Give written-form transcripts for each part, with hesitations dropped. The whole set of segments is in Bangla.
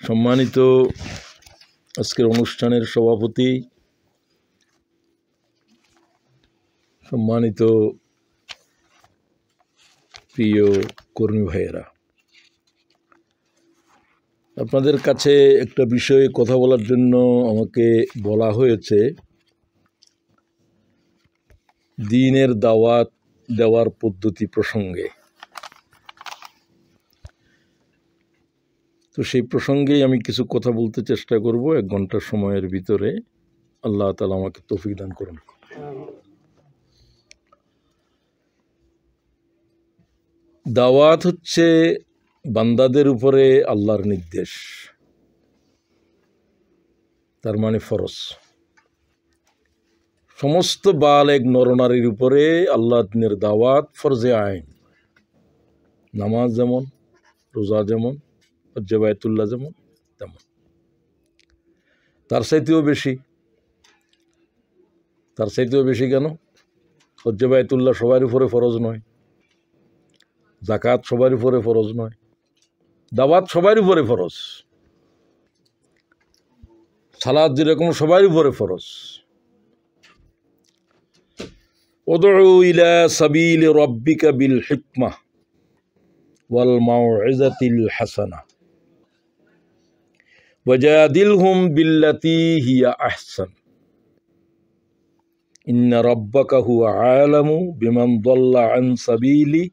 সম্মানিত আজকের অনুষ্ঠানের সভাপতি, সম্মানিত প্রিয় কর্মী ভাইয়েরা, আপনাদের কাছে একটা বিষয়ে কথা বলার জন্য আমাকে বলা হয়েছে। দ্বীনের দাওয়াত দেওয়ার পদ্ধতি প্রসঙ্গে। তো সেই প্রসঙ্গেই আমি কিছু কথা বলতে চেষ্টা করব 1 ঘন্টা সময়ের ভিতরে। আল্লাহ তাআলা আমাকে তৌফিক দান করুন। দাওয়াত হচ্ছে বান্দাদের উপরে আল্লাহর নির্দেশ, তার মানে ফরজ। সমস্ত বালেগ নরনারীর উপরে আল্লাহ দিনের দাওয়াত ফরজে আইন। নামাজ যেমন, রোজা যেমন, হজ্জে বাইতুল্লাহ যেমন তেমন, তার চাইতেও বেশি কেন? হজ্জে বাইতুল্লাহ সবার উপরে ফরজ নয়, যাকাত সবার উপরে ফরজ নয়, দাওয়াত সবার উপরে ফরজ, সালাত যেরকম সবার উপরে ফরজ। উদউ ইলা সাবিলি রাব্বিকা বিল হিকমাহ ওয়াল মাউইযাতিল হাসানাহ ওয়াজাদিলহুম বিল্লাতী হিয়া আহসান ইন্না রাব্বাকা হুয়া আলামু বিমান দাল্লা আন সাবিলি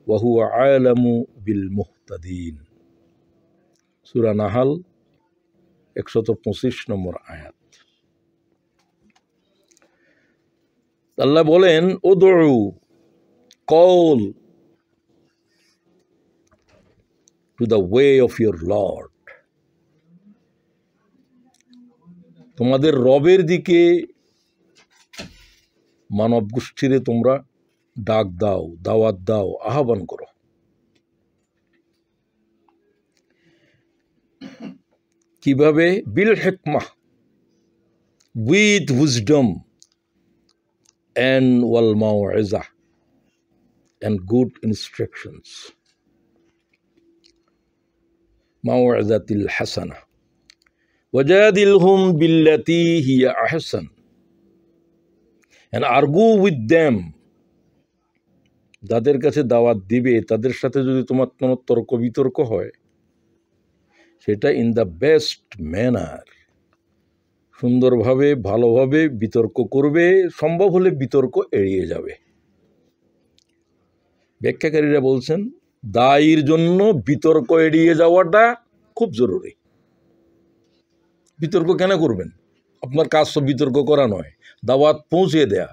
ওয়া হুয়া আলামু বিল মুহতাদিন। সূরা নাহাল 125 নম্বর আয়াত। আল্লাহ বলেন, উদউ, call to the way of your lord, তোমাদের রবের দিকে মানব গোষ্ঠীরে তোমরা ডাক দাও, দাওয়াত দাও, আহ্বান করো। কিভাবে? বিল হিকমাহ, with wisdom, and wal mau'izah, and good instructions. Mau'izatil hasana wajadilhum billati hiya ahsan, and argue with them, যাদের কাছে দাওয়াত দিবে তাদের সাথে যদি তোমার কোনো তর্ক বিতর্ক হয়, সেটা ইন দ্য বেস্ট ম্যানার, সুন্দরভাবে ভালোভাবে বিতর্ক করবে, সম্ভব হলে বিতর্ক এড়িয়ে যাবে। ব্যাখ্যাকারীরা বলছেন, দায়ীর জন্য বিতর্ক এড়িয়ে যাওয়াটা খুব জরুরি। বিতর্ক কেন করবেন? আপনার কাজ তো বিতর্ক করা নয়, দাওয়াত পৌঁছে দেয়া।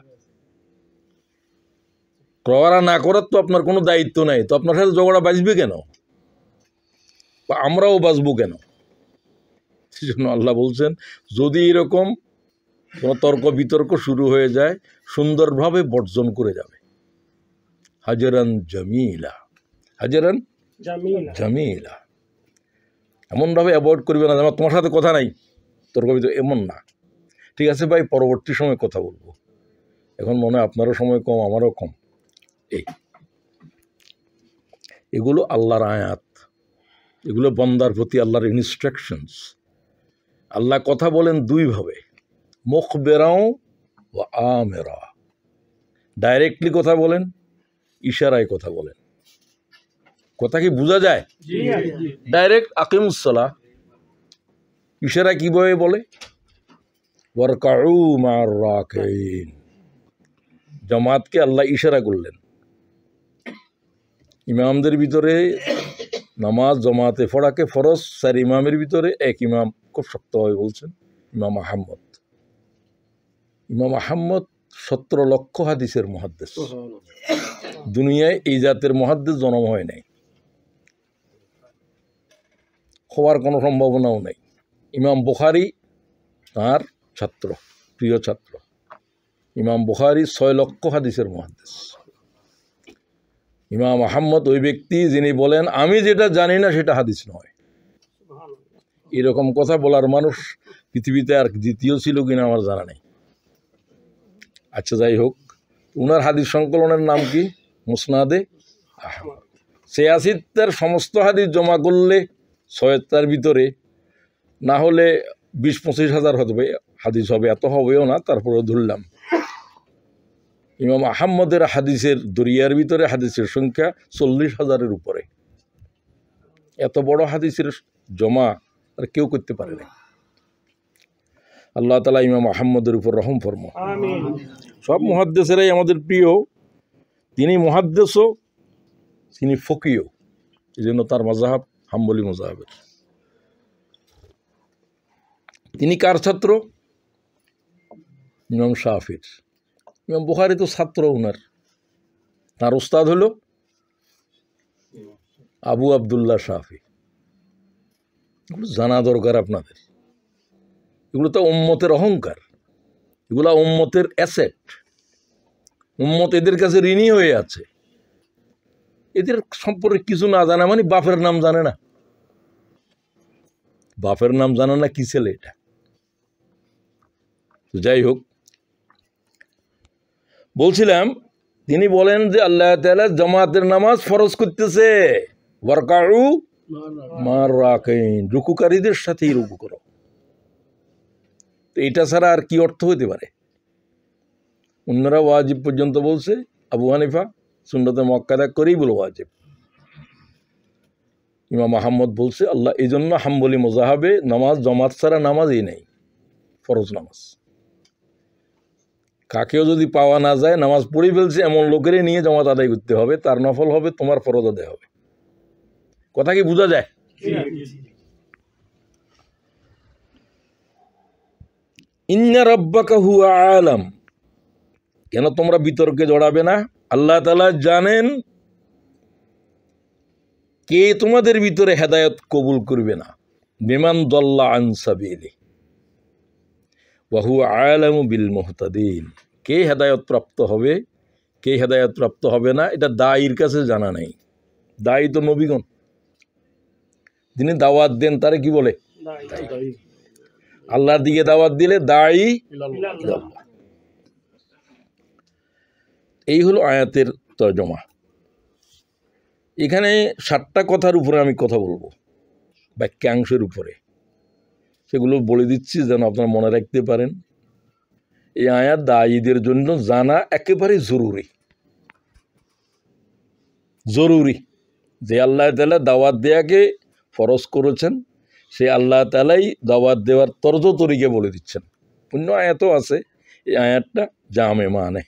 করা না করার তো আপনার কোনো দায়িত্ব নাই, তো আপনার সাথে ঝগড়া বাঁচবে কেন? বা আমরাও বাঁচবো কেন? সেজন্য আল্লাহ বলছেন, যদি এরকম কোনো তর্ক বিতর্ক শুরু হয়ে যায়, সুন্দরভাবে বর্জন করে যাবে। হাজরান জামিলা, হাজরান জামিলা, এমনভাবে অ্যাভয়েড করবে না আমার তোমার সাথে কথা নাই, তর্ক বিতর্ক, এমন না। ঠিক আছে ভাই, পরবর্তী সময় কথা বলবো, এখন মনে হয় আপনারও সময় কম, আমারও কম। এগুলো আল্লাহর আয়াত, এগুলো বান্দার প্রতি আল্লাহর ইনস্ট্রাকশনস। আল্লাহ কথা বলেন দুইভাবে, মুখবেরাও ও আমেরা। ডাইরেক্টলি কথা বলেন, ইশারায় কথা বলেন। কথা কি বোঝা যায়? ডাইরেক্ট আকিমুস সালাহ, ইশারা কিভাবে বলে? ওয়ারকাউ মা'আর রাকিন, জামাতকে আল্লাহ ইশারা করলেন। ইমামদের ভিতরে নামাজ জামাতে পড়াকে ফরজ 4 ইমামের ভিতরে 1 ইমাম খুব শক্তভাবে বলছেন, ইমাম আহমদ। ইমাম আহমদ 17 লক্ষ হাদিসের মুহাদ্দিস। দুনিয়ায় এই জাতের মুহাদ্দিস জন্ম হয় নাই, হওয়ার কোনো সম্ভাবনাও নেই। ইমাম বুখারী তার ছাত্র, প্রিয় ছাত্র। ইমাম বুখারী 6 লক্ষ হাদিসের মুহাদ্দিস। ইমাম আহমদ ওই ব্যক্তি যিনি বলেন, আমি যেটা জানি না সেটা হাদিস নয়। এরকম কথা বলার মানুষ পৃথিবীতে আর দ্বিতীয় ছিল কিনা আমার জানা নেই। আচ্ছা, যাই হোক, উনার হাদিস সংকলনের নাম কি? মুসনাদে আহমদ। 86 সমস্ত হাদিস জমা করলে 6-7টার ভিতরে না হলে 20-25 হাজার হবে হাদিস হবে, এত হবেও না, তারপরে ধরলাম। ইমাম আহমদের হাদিসের দরিয়ার ভিতরে হাদিসের সংখ্যা 40,000-এর উপরে। এত বড় হাদিসের জমা আর কেউ করতে পারে না। আল্লাহ তাআলা ইমাম আহমদের উপর রহম ফরমা। সব মুহাদ্দিসেরাই আমাদের প্রিয়, তিনি মুহাদ্দিসও, তিনি ফকিও, এই জন্য তার মাযহাব হাম্বলি মাযহাবের। তিনি কার ছাত্র? ইমাম শাফির। ইমাম বুখারী তো ছাত্র ওনার, তার উস্তাদ হলো আবু আবদুল্লাহ শাফি। এগুলো জানা দরকার আপনাদের। এগুলো তো উম্মতের অহংকার, এগুলো উম্মতের অ্যাসেট। উম্মত এদের কাছে ঋণী হয়ে আছে। এদের সম্পর্কে কিছু না জানা মানে বাপের নাম জানে না। বাপের নাম জানে না, কি ছেলে এটা। যাই হোক, বলছিলাম তিনি বলেন যে আল্লাহ তাআলা জামাতের নামাজ ফরজ করতেছে, ওয়ারকাউ মার রাকিন, রুকুকারীদের সাথেই রুকু করো। তো এটা ছাড়া আর কি অর্থ হতে পারে? অন্যরা ওয়াজিব পর্যন্ত বলছে, আবু হানিফা সুন্নতে মুআক্কাদা করেই বলো ওয়াজিব। ইমাম আহমদ বলছে আল্লাহ, এই জন্য হাম্বলি মাযহাবে নামাজ জামাত ছাড়া নামাজই নেই, ফরজ নামাজ। কাকেও যদি পাওয়া না যায়, নামাজ পড়ে ফেলছে এমন লোকেরই নিয়ে জামাত আদায় করতে হবে, তার নফল হবে, তোমার ফরজ আদায় হবে। কথা কি বোঝা যায়? ইন্না রাব্বাকা হুয়া আলাম, কেন তোমরা বিতর্কে জড়াবে না? আল্লাহ তাআলা জানেন কে তোমাদের ভিতরে হেদায়েত কবুল করবে না। বিমান দাল্লা আন সাবিলি ওয়া হুয়া আলামু বিল মুহতাদিন, কে হেদায়েত প্রাপ্ত হবে, কে হেদায়েত প্রাপ্ত হবে না, এটা দায়ীর কাছে জানা নাই। দায়ী তো নবীগণ, যিনি দাওয়াত দেন তারে কি বলে? আল্লাহর দিকে দাওয়াত দিলে দায়ী ইলাল্লাহ। এই হলো আয়াতের তর্জমা। এখানে 7টা কথার উপরে আমি কথা বলবো, বাক্যাংশের উপরে। সেগুলো বলে দিচ্ছি যেন আপনারা মনে রাখতে পারেন। এই আয়াত দায়ীদের জন্য জানা একেবারে জরুরি। জরুরি যে আল্লাহ তাআলা দাওয়াত দেয়াকে ফরজ করেছেন, সে আল্লাহ তাআলাই দাওয়াত দেওয়ার তর্জ তরিকা বলে দিচ্ছেন। অন্য আয়াতও আছে, এই আয়াতটা জামে মানে।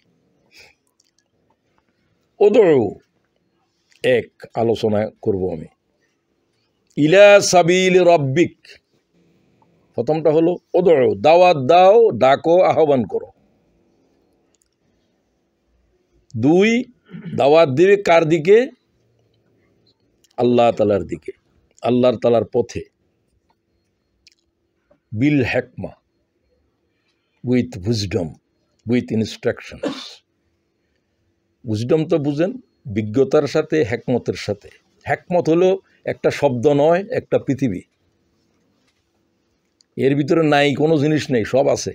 উদউ, এক আলোচনা করব আমি। ইলা সাবিল রাব্বিক, প্রথমটা হলো উদউ, দাওয়াত দাও, ডাকো, আহ্বান করো। 2, দাওয়াত দিবে কার দিকে? আল্লাহ তাআলার দিকে, আল্লাহ তাআলার পথে। বিল হিকমা, with wisdom, with instructions. Wisdom তো বুঝেন, বিজ্ঞতার সাথে, হিকমতের সাথে। হিকমত হলো একটা শব্দ নয়, একটা পৃথিবী। এর ভিতরে নাই কোনো জিনিস নেই, সব আছে।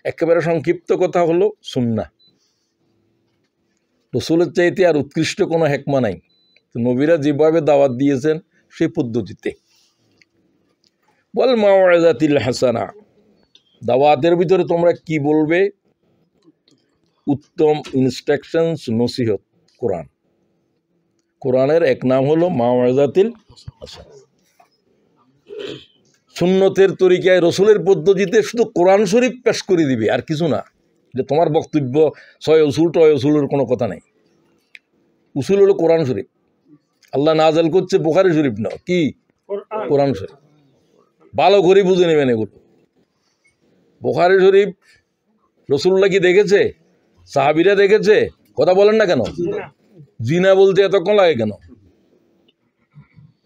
একেবারে সংক্ষিপ্ত কথা হলো সুন্নাহ। রাসূলের চাইতে আর উৎকৃষ্ট কোনো হিকমা নাই। তো নবীরা যেভাবে দাওয়াত দিয়েছেন সেই পদ্ধতিতে। ওয়াল মাউইযাতিল হাসানা, দাওয়াতের ভিতরে তোমরা কি বলবে? উত্তম ইনস্ট্রাকশনস, নসিহত, কোরআন। কোরআনের এক নাম হলো মাউইযাতিল হাসানা। সুন্নতের তরিকায় রসুলের পদ্ধতিতে শুধু কোরআন শরীফ পেশ করে দিবে, আর কিছু না। যে তোমার বক্তব্য 6 উসুল টয় উসুলের কোনো কথা নাই। উসুল হলো কোরআন শরীফ। আল্লাহ নাযিল করছে বুখারী শরীফ না, কি? কোরআন শরীফ। ভালো করে বুঝে নেবেন এগুলো। বুখারী শরীফ রাসূলুল্লাহ কি দেখেছে? সাহাবীরা দেখেছে? কথা বলেন না কেন? জিনা বলতে এতক্ষণ লাগে কেন?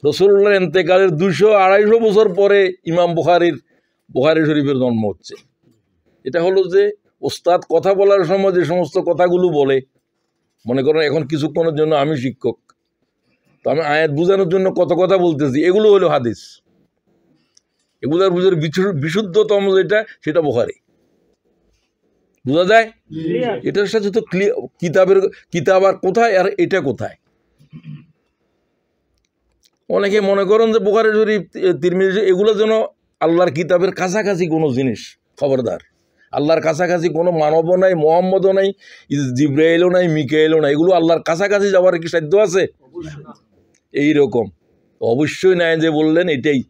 রাসূলুল্লাহর ইন্তেকালের 200-250 বছর পরে ইমাম বুখারী শরীফের জন্ম হচ্ছে। এটা হলো যে ওস্তাদ কথা বলার সময় যে সমস্ত কথাগুলো বলে, মনে করেন এখন কিছুক্ষণের জন্য আমি শিক্ষক, তো আমি আয়াত বোঝানোর জন্য কত কথা বলতেছি, এগুলো হলো হাদিস। এগুলোর বুঝার বিশুদ্ধতম যেটা, সেটা বুখারী। বোঝা যায়? এটার সাথে তো কিতাব আর কোথায়, আর এটা কোথায়? অনেকে মনে করেন যে বুখারী শরীফ, তিরমিজি এগুলো যেন আল্লাহর কিতাবের কাছাকাছি কোনো জিনিস। খবরদার, আল্লাহর কাছাকাছি কোনো মানবও নাই, মোহাম্মদও নাই, জিব্রাইলও নাই, মিকাইলও নাই। এগুলো আল্লাহর কাছাকাছি যাওয়ার কি সাধ্য আছে? এইরকম অবশ্যই নাই। যে বললেন এটাই,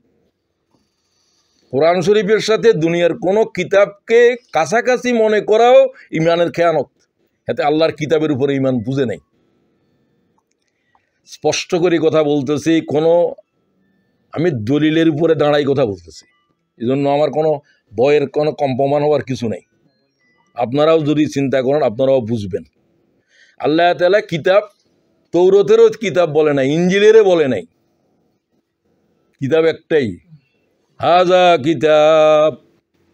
কোরআন শরীফের সাথে দুনিয়ার কোনো কিতাবকে কাছাকাছি মনে করাও ইমানের খেয়ানত। এতে আল্লাহর কিতাবের উপরে ইমান বুঝে নেই। স্পষ্ট করে কথা বলতেছি, আমি দলিলের উপরে দাঁড়াই কথা বলতেছি, এই জন্য আমার কোনো বয়ের কোনো কম্পমান হওয়ার কিছু নেই। আপনারাও যদি চিন্তা করেন আপনারাও বুঝবেন। আল্লাহ তাআলা কিতাব, তৌরাতেরও কিতাব বলে নাই, ইঞ্জিলেরও বলে নাই, কিতাব একটাই, হাজা কিতাব,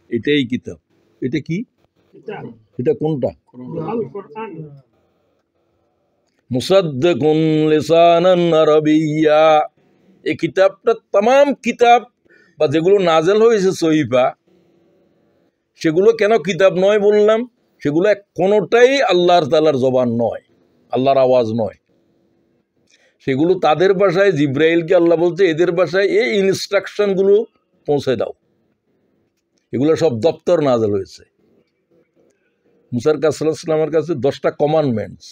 এটাই কিতাব। এটা কি? এটা কোনটা? মুসাদ্দিকুন লিসানান আরাবিয়্যা। এই কিতাবটা तमाम কিতাব বা যেগুলো নাজেল হয়েছে সহিফা, সেগুলো কেন কিতাব নয় বললাম? সেগুলো কোনোটাই আল্লাহর তাআলার জবান নয়, আল্লাহর আওয়াজ নয়। সেগুলো তাদের ভাষায়, জিব্রাইলকে আল্লাহ বলছে এদের ভাষায় এই ইনস্ট্রাকশনগুলো পৌঁছে দাও। এগুলো সব দপ্তর নাজেল হয়েছে। মুসার কাসলামের কাছে 10টা কমান্ডমেন্টস,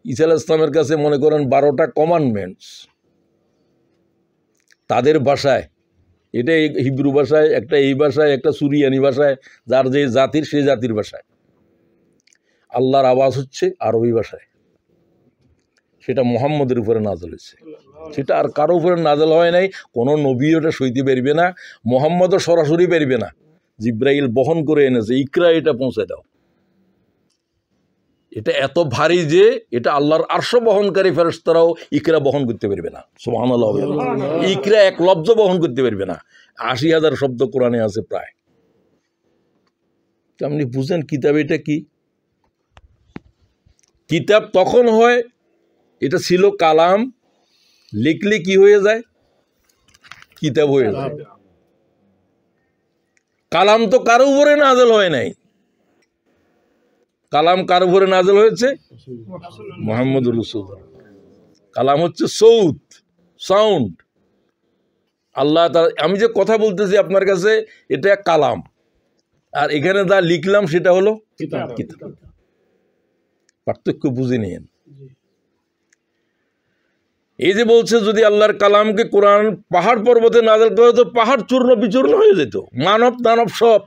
ঈসা আলাইহিস সালামের কাছে মনে করেন 12টা কমান্ডমেন্টস তাদের ভাষায়। এটা হিব্রু ভাষায়, একটা এই ভাষায়, একটা সুরিয়ানি ভাষায়, যার যে জাতির সেই জাতির ভাষায়। আল্লাহর আওয়াজ হচ্ছে আরবি ভাষায়। সেটা মুহাম্মদের উপরে নাজেল হয়েছে, সেটা আর কারো উপরে নাজেল হয় নাই। কোনো নবী ওটা সইতে পারবে না, মুহাম্মদও সরাসরি পারবে না। জিব্রাইল বহন করে এনেছে, ইকরা, এটা পৌঁছে দাও। এটা এত ভারী যে এটা আল্লাহর আরশ বহনকারী ফেরেশতারাও ইকরা বহন করতে পারবে না। সুবহানাল্লাহ। ইকরা এক লফজ বহন করতে পারবে না। ৮০,০০০ শব্দ কোরআনে আছে প্রায়। আপনি বুঝেন কিতাব এটা কি? কিতাব তখন হয়, এটা ছিল কালাম, লিখলে কি হয়ে যায়? কিতাব হয়ে যায়। কালাম তো কারো উপরে নাজেল হয় নাই। কালাম কার উপরে নাজেল হয়েছে? মুহাম্মদুর রাসূলুল্লাহ। কালাম হচ্ছে সাউন্ড। আল্লাহ তাআলা, আমি যে কথা বলতেছি আপনার কাছে, এটা কালাম, আর এখানে যা লিখলাম সেটা হলো কিতাব। পার্থক্য বুঝে নিন। এই যে বলছে যদি আল্লাহর কালামকে কোরআন পাহাড় পর্বতে নাজেল করে তো পাহাড় চূর্ণ বিচূর্ণ হয়ে যেত, মানব দানব সব।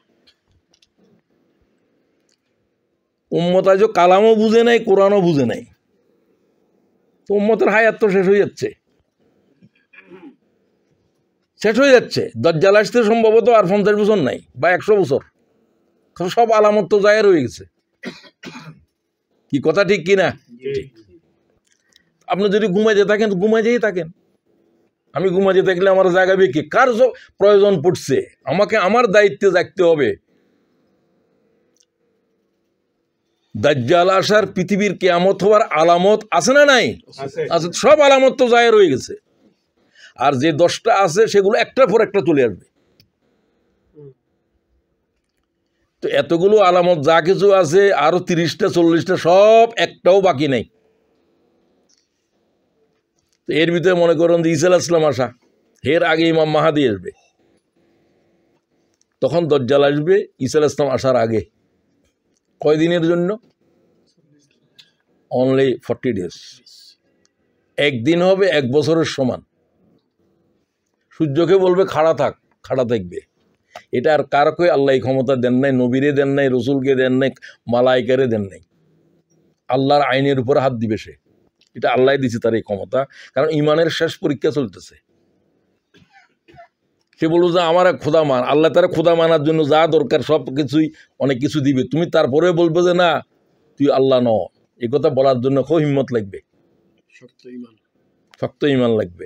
উম্মত আজ কালামও বুঝে নাই, কোরআনও বুঝে নাই, তো উম্মতের হায়াত তো শেষ হয়ে যাচ্ছে। দজ্জাল আসতে সম্ভবত আর 50 বছর নাই বা 100 বছর। সব আলামত তো জায়ের হয়ে গেছে। কি কথা ঠিক কিনা? আপনি যদি ঘুমাইতে থাকেন, ঘুমাইতেই থাকেন। আমি ঘুমাইতে থাকলে আমার জাগাবে কি? কার প্রয়োজন পড়ছে? আমাকে আমার দায়িত্বে জাগতে হবে। দাজ্জাল আসার, পৃথিবীর কিয়ামত হওয়ার আলামত আছে না নাই? আছে। সব আলামত তো জায়ের হয়ে গেছে। আর যে 10টা আছে সেগুলো একটার পর একটা চলে আসবে। তো এতগুলো আলামত যা কিছু আছে, আরো 30টা 40টা, সব একটাও বাকি নেই। তো এর ভিতরে মনে করেন যে ঈসা আলাইহিস সালাম আসা, এর আগে ইমাম মাহাদি আসবে, তখন দাজ্জাল আসবে ঈসা আলাইহিস সালাম আসার আগে। কয়দিনের জন্য? Only 40 days. একদিন হবে 1 বছরের সমান। সূর্যকে বলবে খাড়া থাক, খাড়া থাকবে। এটা আর কারকে আল্লাহ ক্ষমতা দেন নাই, নবীরে দেন নাই, রসুলকে দেন নাই, মালাইকারে দেন নাই। আল্লাহর আইনের উপর হাত দিবে সে, এটা আল্লাহ দিছে তার এই ক্ষমতা। কারণ ইমানের শেষ পরীক্ষা চলতেছে। সে বলল যে আমার খোদা মান, আল্লাহ তারা খোদা মানার জন্য যা দরকার সব কিছুই, অনেক কিছু দিবে। তুমি তারপরে বলবে যে না তুই আল্লাহ ন, এই কথা বলার জন্য খুব হিম্মত লাগবে, শক্ত ইমান লাগবে।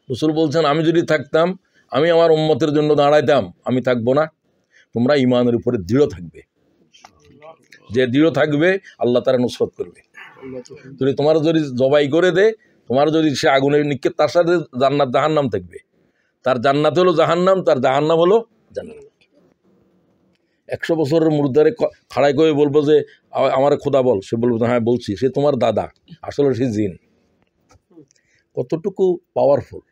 রসুল বলছেন আমি যদি থাকতাম, আমি আমার উম্মতের জন্য দাঁড়াইতাম, আমি থাকবো না। তোমরা ইমানের উপরে দৃঢ় থাকবে। যে দৃঢ় থাকবে আল্লাহ তারা নুসরত করবে। যদি তোমার যদি জবাই করে দে, তোমার যদি সে আগুনের নিক্ষেপ, তার সাথে জান্নাত জাহান্নাম থাকবে। তার জান্নাত হলো জাহান্নাম, তার জাহান্নাম হলো জান্নাত। 100 বছরের মুর্দারে খাড়াই করে বলবো যে আমার খোদা বল, সে বলবো হ্যাঁ বলছি। সে তোমার দাদা, আসলে সে জিন। কতটুকু পাওয়ারফুল,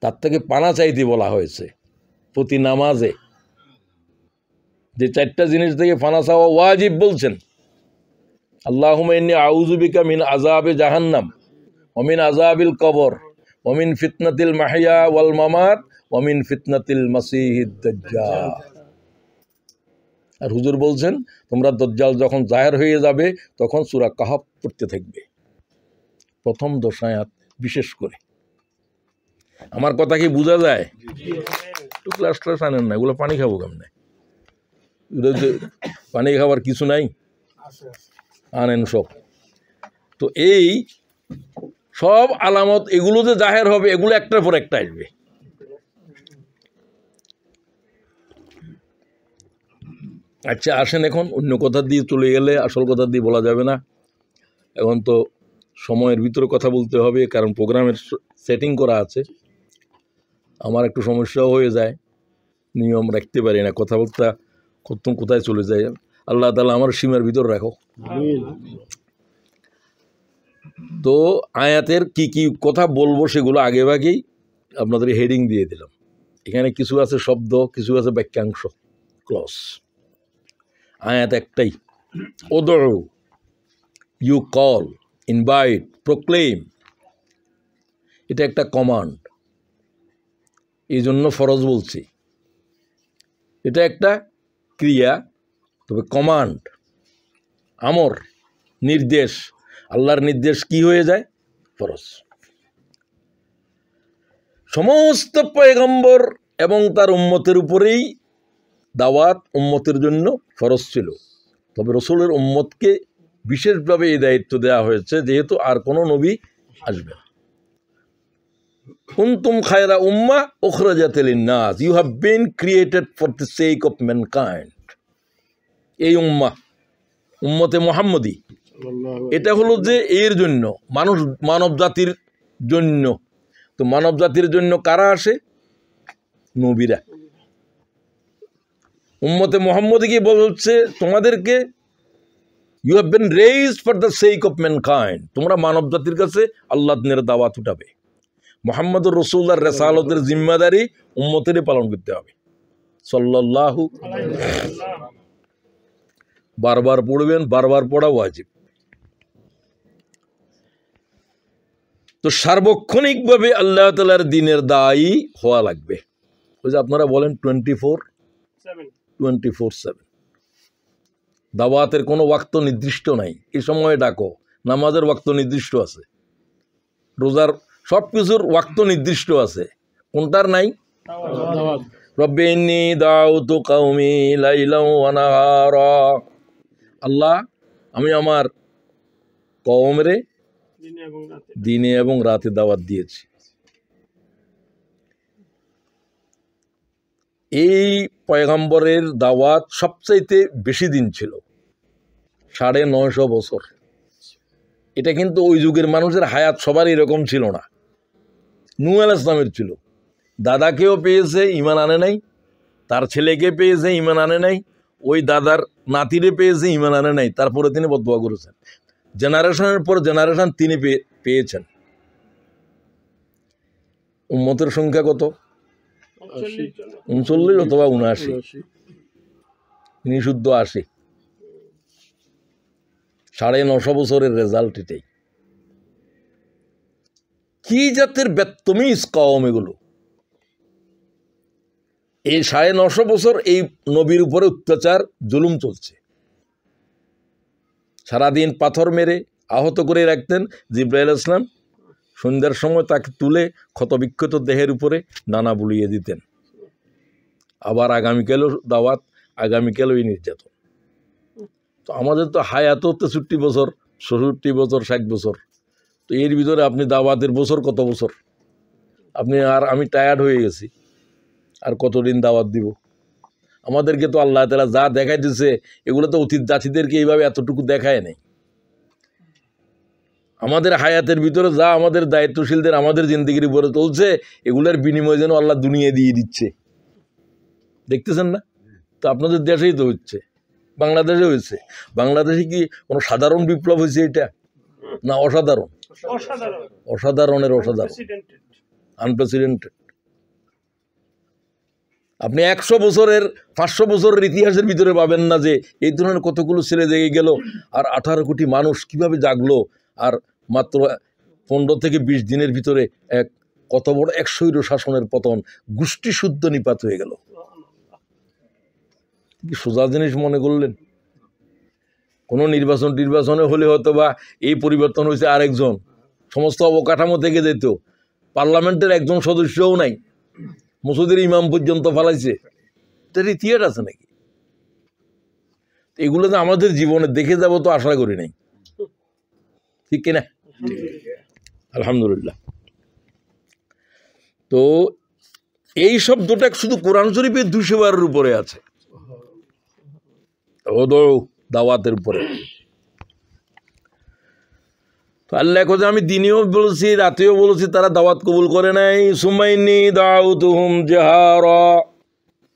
তার থেকে পানা চাইতে বলা হয়েছে প্রতি নামাজে। যে 4টা জিনিস থেকে পানা চাওয়া ওয়াজিব বলছেন, আল্লাহুম্মা ইন্নী আউযু বিকা মিন আযাবি জাহান্নাম ওয়া মিন আযাবিল কবর ওয়া মিন ফিতনাতিল মাহইয়া ওয়াল মামাত ওয়া মিন ফিতনাতিল মাসিহিদ দাজ্জাল। আর হুজুর বলছেন তোমরা দাজ্জাল যখন জাহির হয়ে যাবে তখন সূরা কাহফ পড়তে থাকবে, প্রথম 10 আয়াত বিশেষ করে। আমার কথা কি বোঝা যায়? একটু ক্লাস আনেন না, এগুলো পানি খাবো কেমনে? পানি খাবার কিছু নাই, আনেন সব। তো এই সব আলামত এগুলো যে জাহের হবে, এগুলো একটার পর একটা আসবে। আচ্ছা আসেন, এখন অন্য কথা দিয়ে চলে গেলে আসল কথা দিয়ে বলা যাবে না। এখন তো সময়ের ভিতরে কথা বলতে হবে, কারণ প্রোগ্রামের সেটিং করা আছে। আমার একটু সমস্যাও হয়ে যায়, নিয়ম রাখতে পারি না, কথা বলতে কত কোথায় চলে যায়। আল্লাহ তাআলা আমার সীমার ভিতর রাখো। তো আয়াতের কি কি কথা বলবো সেগুলো আগে ভাগেই আপনাদের হেডিং দিয়ে দিলাম। এখানে কিছু আছে শব্দ, কিছু আছে বাক্যাংশ, ক্লজ। আয়াত একটাই, উদউ, ইউ কল, ইনভাইট, প্রোক্লেম। এটা একটা কমান্ড, এই জন্য ফরজ বলছি। এটা একটা ক্রিয়া, তবে কমান্ড, আমর, নির্দেশ। আল্লাহর নির্দেশ কি হয়ে যায়? ফরজ। সমস্ত পয়গম্বর এবং তার উম্মতের উপরেই দাওয়াত উম্মতের জন্য ফরজ ছিল, তবে রসুলের উম্মতকে বিশেষভাবে এই দায়িত্ব দেওয়া হয়েছে, যেহেতু আর কোনো নবী আসবে না। কুনতুম খায়রা উম্মাহ উখরাজাত লিন-নাস, you have been created for the sake of mankind. এই উম্মতে মুহাম্মদী, এটা হলো যে এর জন্য, মানব জাতির জন্য। তো মানব জাতির জন্য কারা আসে? নবীরা। উম্মতে মুহাম্মদীকে বলছে তোমাদেরকে, you have been raised for the sake of mankind, তোমরা মানব জাতির কাছে আল্লাহ দিনের দাওয়াত উঠাবে। মুহাম্মদুর রাসূলুল্লাহর রিসালাতের জিম্মাদারি উম্মতেরই পালন করতে হবে। সাল্লাল্লাহু আলাইহি ওয়াসাল্লাম। বারবার পড়বেন, বারবার পড়া ওয়াজিব। তো সার্বক্ষণিকভাবে আল্লাহ তাআলার দ্বীনের দায়ী হওয়া লাগবে। ওই যে আপনারা বলেন 24/7 দাওয়াতের কোনো ওয়াক্ত নির্দিষ্ট নাই। এই সময়ে ডাকো, নামাজের ওয়াক্ত নির্দিষ্ট আছে, রোজার সব কিছুর ওয়াক্ত নির্দিষ্ট আছে, কোনটার নাই? রব্বি ইন্নী দাউতু কওমি লাইলান ওয়া নাহারা। আল্লাহ, আমি আমার কওমরে দিনে এবং রাতে দাওয়াত দিয়েছি। এই পয়গম্বরের দাওয়াত সবচাইতে বেশি দিন ছিল, 950 বছর। এটা কিন্তু ওই যুগের মানুষের হায়াত সবার এরকম ছিল না। নূহ আলাইহিস সালামের ছিল, দাদাকেও পেয়েছে, ঈমান আনে নাই, তার ছেলেকে পেয়েছে, ঈমান আনে নাই, ওই দাদার নাতিরে পেয়েছে, ঈমান আনে নাই, তারপরে তিনি বদদুয়া করেছেন। জেনারেশনের পর জেনারেশন তিনি পেয়েছেন। উম্মতের সংখ্যা কত? 39 অথবা 79, তিনি শুদ্ধ 80। 950 বছরের রেজাল্ট এটাই। কি জাতের বেত্তমিজ কওম এগুলো! এই 950 বছর এই নবীর উপরে অত্যাচার, জুলুম চলছে। সারাদিন পাথর মেরে আহত করে রাখতেন। জিবরাইল আলাইহিস সালাম সন্ধ্যার সময় তাকে তুলে ক্ষতবিক্ষত দেহের উপরে ডানা বুলিয়ে দিতেন। আবার আগামীকালও দাওয়াত, আগামীকালও নির্যাতন। তো আমাদের তো হায়াত 63 বছর, 64 বছর, 60 বছর। তো এর ভিতরে আপনি দাওয়াতের বছর কত বছর? আমি টায়ার্ড হয়ে গেছি, আর কতদিন দাওয়াত দিব? আমাদেরকে তো আল্লাহ তাআলা যা দেখাই দিচ্ছে, এগুলো তো অতীত জাতিদেরকে এইভাবে এতটুকু দেখায় নাই। আমাদের হায়াতের ভিতরে যা আমাদের দায়িত্বশীলদের আমাদের জিন্দেগির উপরে চলছে, এগুলোর বিনিময়ে যেন আল্লাহ দুনিয়া দিয়ে দিচ্ছে। দেখতেছেন না? তো আপনাদের দেশেই তো হচ্ছে, বাংলাদেশে হয়েছে। বাংলাদেশে কি কোনো সাধারণ বিপ্লব হয়েছে এটা? না অসাধারণ। অসাধারণের অসাধারণ, আনপ্রেসিডেন্টেড। আপনি 100 বছরের 500 বছরের ইতিহাসের ভিতরে পাবেন না যে এই ধরনের কতগুলো ছেলে জেগে গেল, আর 18 কোটি মানুষ কিভাবে জাগলো, আর মাত্র 15 থেকে 20 দিনের ভিতরে এক কত বড় এক স্বৈর শাসনের পতন, গোষ্ঠী শুদ্ধ নিপাত হয়ে গেল। কি সোজা জিনিস মনে করলেন? কোনো নির্বাচনে হলে হয়তো বা এই পরিবর্তন হয়েছে আরেকজন, সমস্ত অবকাঠামো থেকে যেত, পার্লামেন্টের একজন সদস্যও নাই, মসজিদের ইমাম পর্যন্ত ফালাইছে। এটার ইতিহাস আছে নাকি? এগুলো তো আমাদের জীবনে দেখে যাব তো আশা করি নাই, ঠিক কিনা? আলহামদুলিল্লাহ। তো এই শব্দটা শুধু কোরআন শরীফের 200 বারের উপরে আছে, দাওয়াতের উপরে। তো আল্লাহ কথা আমি দিনেও বলছি রাতেও বলছি, তারা দাওয়াত কবুল করে নাই। সুমাইনি দাউতুহুম জাহারা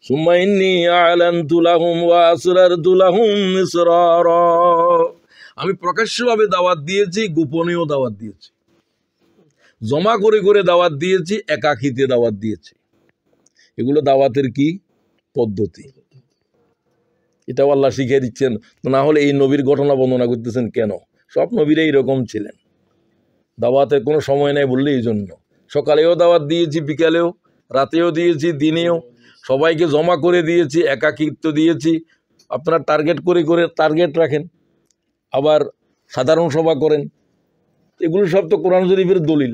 সুমাইনি আ'লানতু লাহুম ওয়া আসরারতু লাহুম ইসরারা। আমি প্রকাশ্যভাবে দাওয়াত দিয়েছি, গোপনেও দাওয়াত দিয়েছি, জমা করে করে দাওয়াত দিয়েছি, একাকিতে দাওয়াত দিয়েছি। এগুলো দাওয়াতের কি পদ্ধতি, এটাও আল্লাহ শিখিয়ে দিচ্ছেন। তো না হলে এই নবীর ঘটনা বর্ণনা করতেছেন কেন? সব নবীরা এইরকম ছিলেন, দাওয়াতের কোনো সময় নেই বললে এই জন্য। সকালেও দাওয়াত দিয়েছি, বিকালেও, রাতেও দিয়েছি, দিনেও, সবাইকে জমা করে দিয়েছি, একাকিত্ব দিয়েছি। আপনারা টার্গেট করে করে টার্গেট রাখেন, আবার সাধারণ সভা করেন, এগুলো সব তো কোরআন শরীফের দলিল।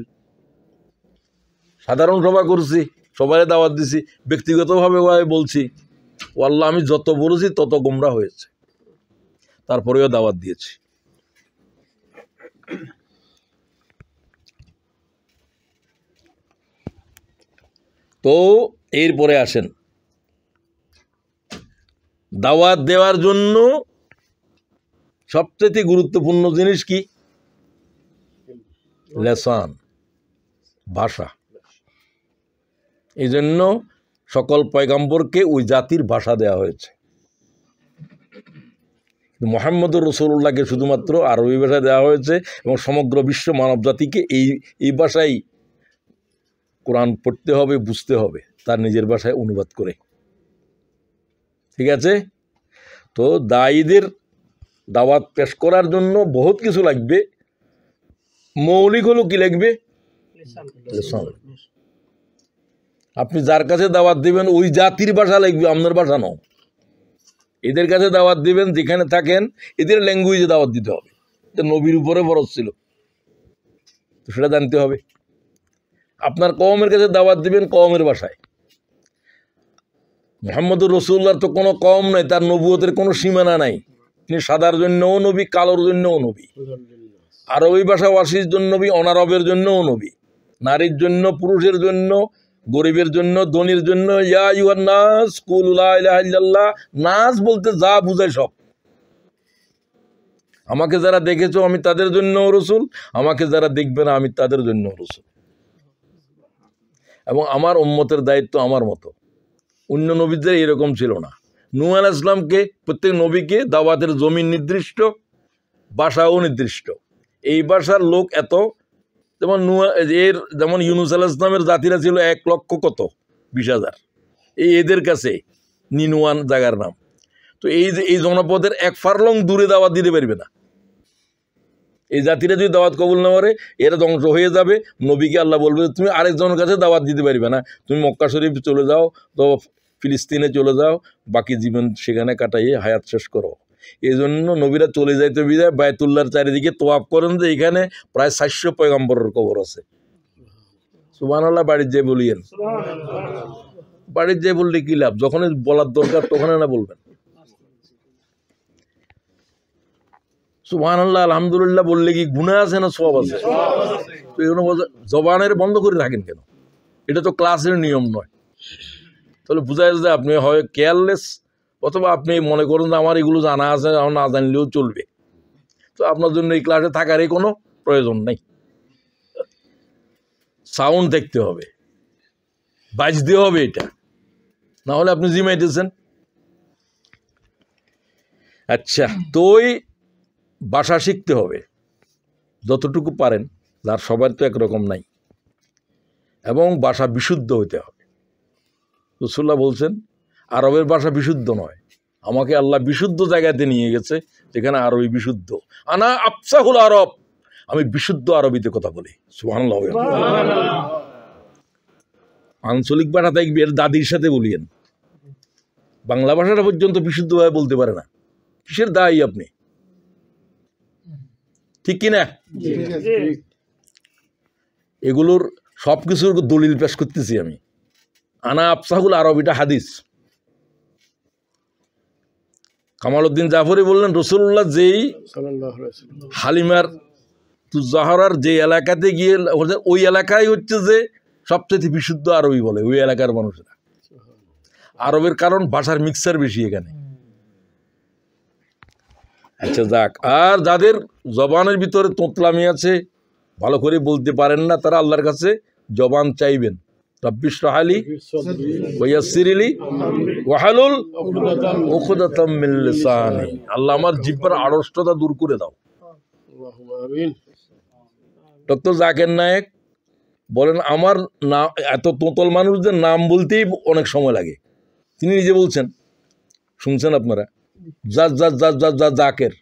সাধারণ সভা করছি, সবাই দাওয়াত দিছি, ব্যক্তিগতভাবে বলছি ও আল্লাহ আমি যত বলেছি তত গোমরা হয়েছে, তারপরেও দাওয়াত দিয়েছি। তো এরপরে আসেন, দাওয়াত দেওয়ার জন্য সবচেয়ে গুরুত্বপূর্ণ জিনিস কি? লেসান, ভাষা। এই জন্য সকল পয়গম্বরকে ওই জাতির ভাষা দেওয়া হয়েছে। মুহাম্মদুর রাসূলুল্লাহকে শুধুমাত্র আরবি ভাষা দেওয়া হয়েছে, এবং সমগ্র বিশ্ব মানব জাতিকে এই ভাষায় কোরআন পড়তে হবে, বুঝতে হবে, তার নিজের ভাষায় অনুবাদ করে। ঠিক আছে? তো দায়ীদের দাওয়াত পেশ করার জন্য বহুত কিছু লাগবে। মৌলিক হলো কি লাগবে? লেসান। আপনি যার কাছে দাওয়াত দিবেন ওই জাতির ভাষা লাগবে, আপনার ভাষা নয়। এদের কাছে দাওয়াত দিবেন যেখানে থাকেন, এদের ল্যাঙ্গুয়েজে দাওয়াত দিতে হবে। এটা নবীর উপরে ফরজ ছিল, তো সেটা জানতে হবে। আপনার কওমের কাছে দাওয়াত দিবেন কওমের ভাষায়। মুহাম্মদুর রাসূলুল্লাহর তো কোনো কওম নাই, তার নবুয়তের কোনো সীমানা নাই। তিনি সাদার জন্যও নবী, কালোর জন্যও নবী, আরবি ভাষাভাষীর জন্য নবী, অনারবের জন্যও নবী, নারীর জন্য, পুরুষের জন্য, গরিবের জন্য, ধনীর জন্য। ইয়া আইয়ুহান নাস কুলু লা ইলাহা ইল্লাল্লাহ। নাস বলতে যা বুঝায় সব। আমাকে যারা দেখেছো আমি তাদের জন্য রাসূল, আমাকে যারা দেখবে না আমি তাদের জন্য রাসূল। এবং আমার উম্মতের দায়িত্ব আমার মতো। অন্য নবীদের এরকম ছিল না। নূহ আলাইহিস সালামকে, প্রত্যেক নবীকে দাওয়াতের জমিন নির্দিষ্ট, ভাষাও নির্দিষ্ট। এই ভাষার লোক এত, যেমন যেমন ইউনূস আলাইহিস সালামের জাতিরা ছিল 1,20,000। এদের কাছে নিনুয়ান জায়গার নাম। তো এই জনপদের 1 ফারলং দূরে দাওয়াত দিতে পারবে না। এই জাতিরা যদি দাওয়াত কবুল না করে এরা ধ্বংস হয়ে যাবে। নবীকে আল্লাহ বলবে তুমি আরেকজনের কাছে দাওয়াত দিতে পারবে না, তুমি মক্কা শরীফ চলে যাও, তো ফিলিস্তিনে চলে যাও, বাকি জীবন সেখানে কাটাইয়ে হায়াত শেষ করো। এই জন্য নবীরা চলে যাইতে বিদায় বায়তুল্লাহর চারিদিকে তোয়াফ করেন, যে এখানে প্রায় 400 পয়গম্বরের কবর আছে। সুবহানাল্লাহ। বাড়ির যে বলিয়েন, বাড়ির যে বললে কি লাভ, যখন বলার দরকার তখন না বলবেন। সুবহানাল্লাহ আলহামদুলিল্লাহ বললে কি গুনাহ আছে না সওয়াব আছে? তো এগুলো জবানের বন্ধ করে রাখেন কেন? এটা তো ক্লাসের নিয়ম নয়। তাহলে বোঝা যায় যে আপনি হয় কেয়ারলেস, অথবা আপনি মনে করেন যে আমার এগুলো জানা আছে, আমার না জানলেও চলবে। তো আপনার জন্য এই ক্লাসে থাকারই কোনো প্রয়োজন নেই। সাউন্ড দেখতে হবে, বাজতে হবে, এটা না হলে আপনি জিমাইতেছেন। আচ্ছা, তো ভাষা শিখতে হবে যতটুকু পারেন। যার সবার তো একরকম নাই, এবং ভাষা বিশুদ্ধ হইতে হবে। রাসূলুল্লাহ বলছেন আরবের ভাষা বিশুদ্ধ নয়, আমাকে আল্লাহ বিশুদ্ধ জায়গাতে নিয়ে গেছে যেখানে আরবি বিশুদ্ধ। আনা আফসাহুল আরব, আমি বিশুদ্ধ আরবিতে কথা বলি। সুবহানাল্লাহ। আঞ্চলিক ভাষা তাই এর দাদির সাথে বলিয়েন, বাংলা ভাষাটা পর্যন্ত বিশুদ্ধভাবে বলতে পারে না, কিসের দায়ী আপনি? ঠিক কিনা? এগুলোর সব কিছুর দলিল পেশ করতেছি আমি। আনা আফসাহুল আরবিটা হাদিস। কামাল উদ্দিন জাফরি বললেন রাসূলুল্লাহ যেই হালিমার তুজাহরার যে এলাকাতে গিয়ে ওই এলাকায় হচ্ছে যে সবচেয়ে বিশুদ্ধ আরবি বলে ওই এলাকার মানুষেরা। আরবের কারণ ভাষার মিক্সার বেশি এখানে। আচ্ছা যাক, আর যাদের জবানের ভিতরে তোতলামি আছে, ভালো করে বলতে পারেন না, তারা আল্লাহর কাছে জবান চাইবেন। রাব্বি ইশরাহ লি ওয়া ইয়াসসির লি ওয়াহলুল উকদাতাম মিন লিসানি, আল্লাহ আমার জিহ্বার আড়ষ্টতা দূর করে দাও। ডক্টর জাকির নায়েক বলেন আমার না, এত তোতল মানুষদের নাম বলতেই অনেক সময় লাগে। তিনি নিজে বলছেন, শুনছেন আপনারা, জাকের।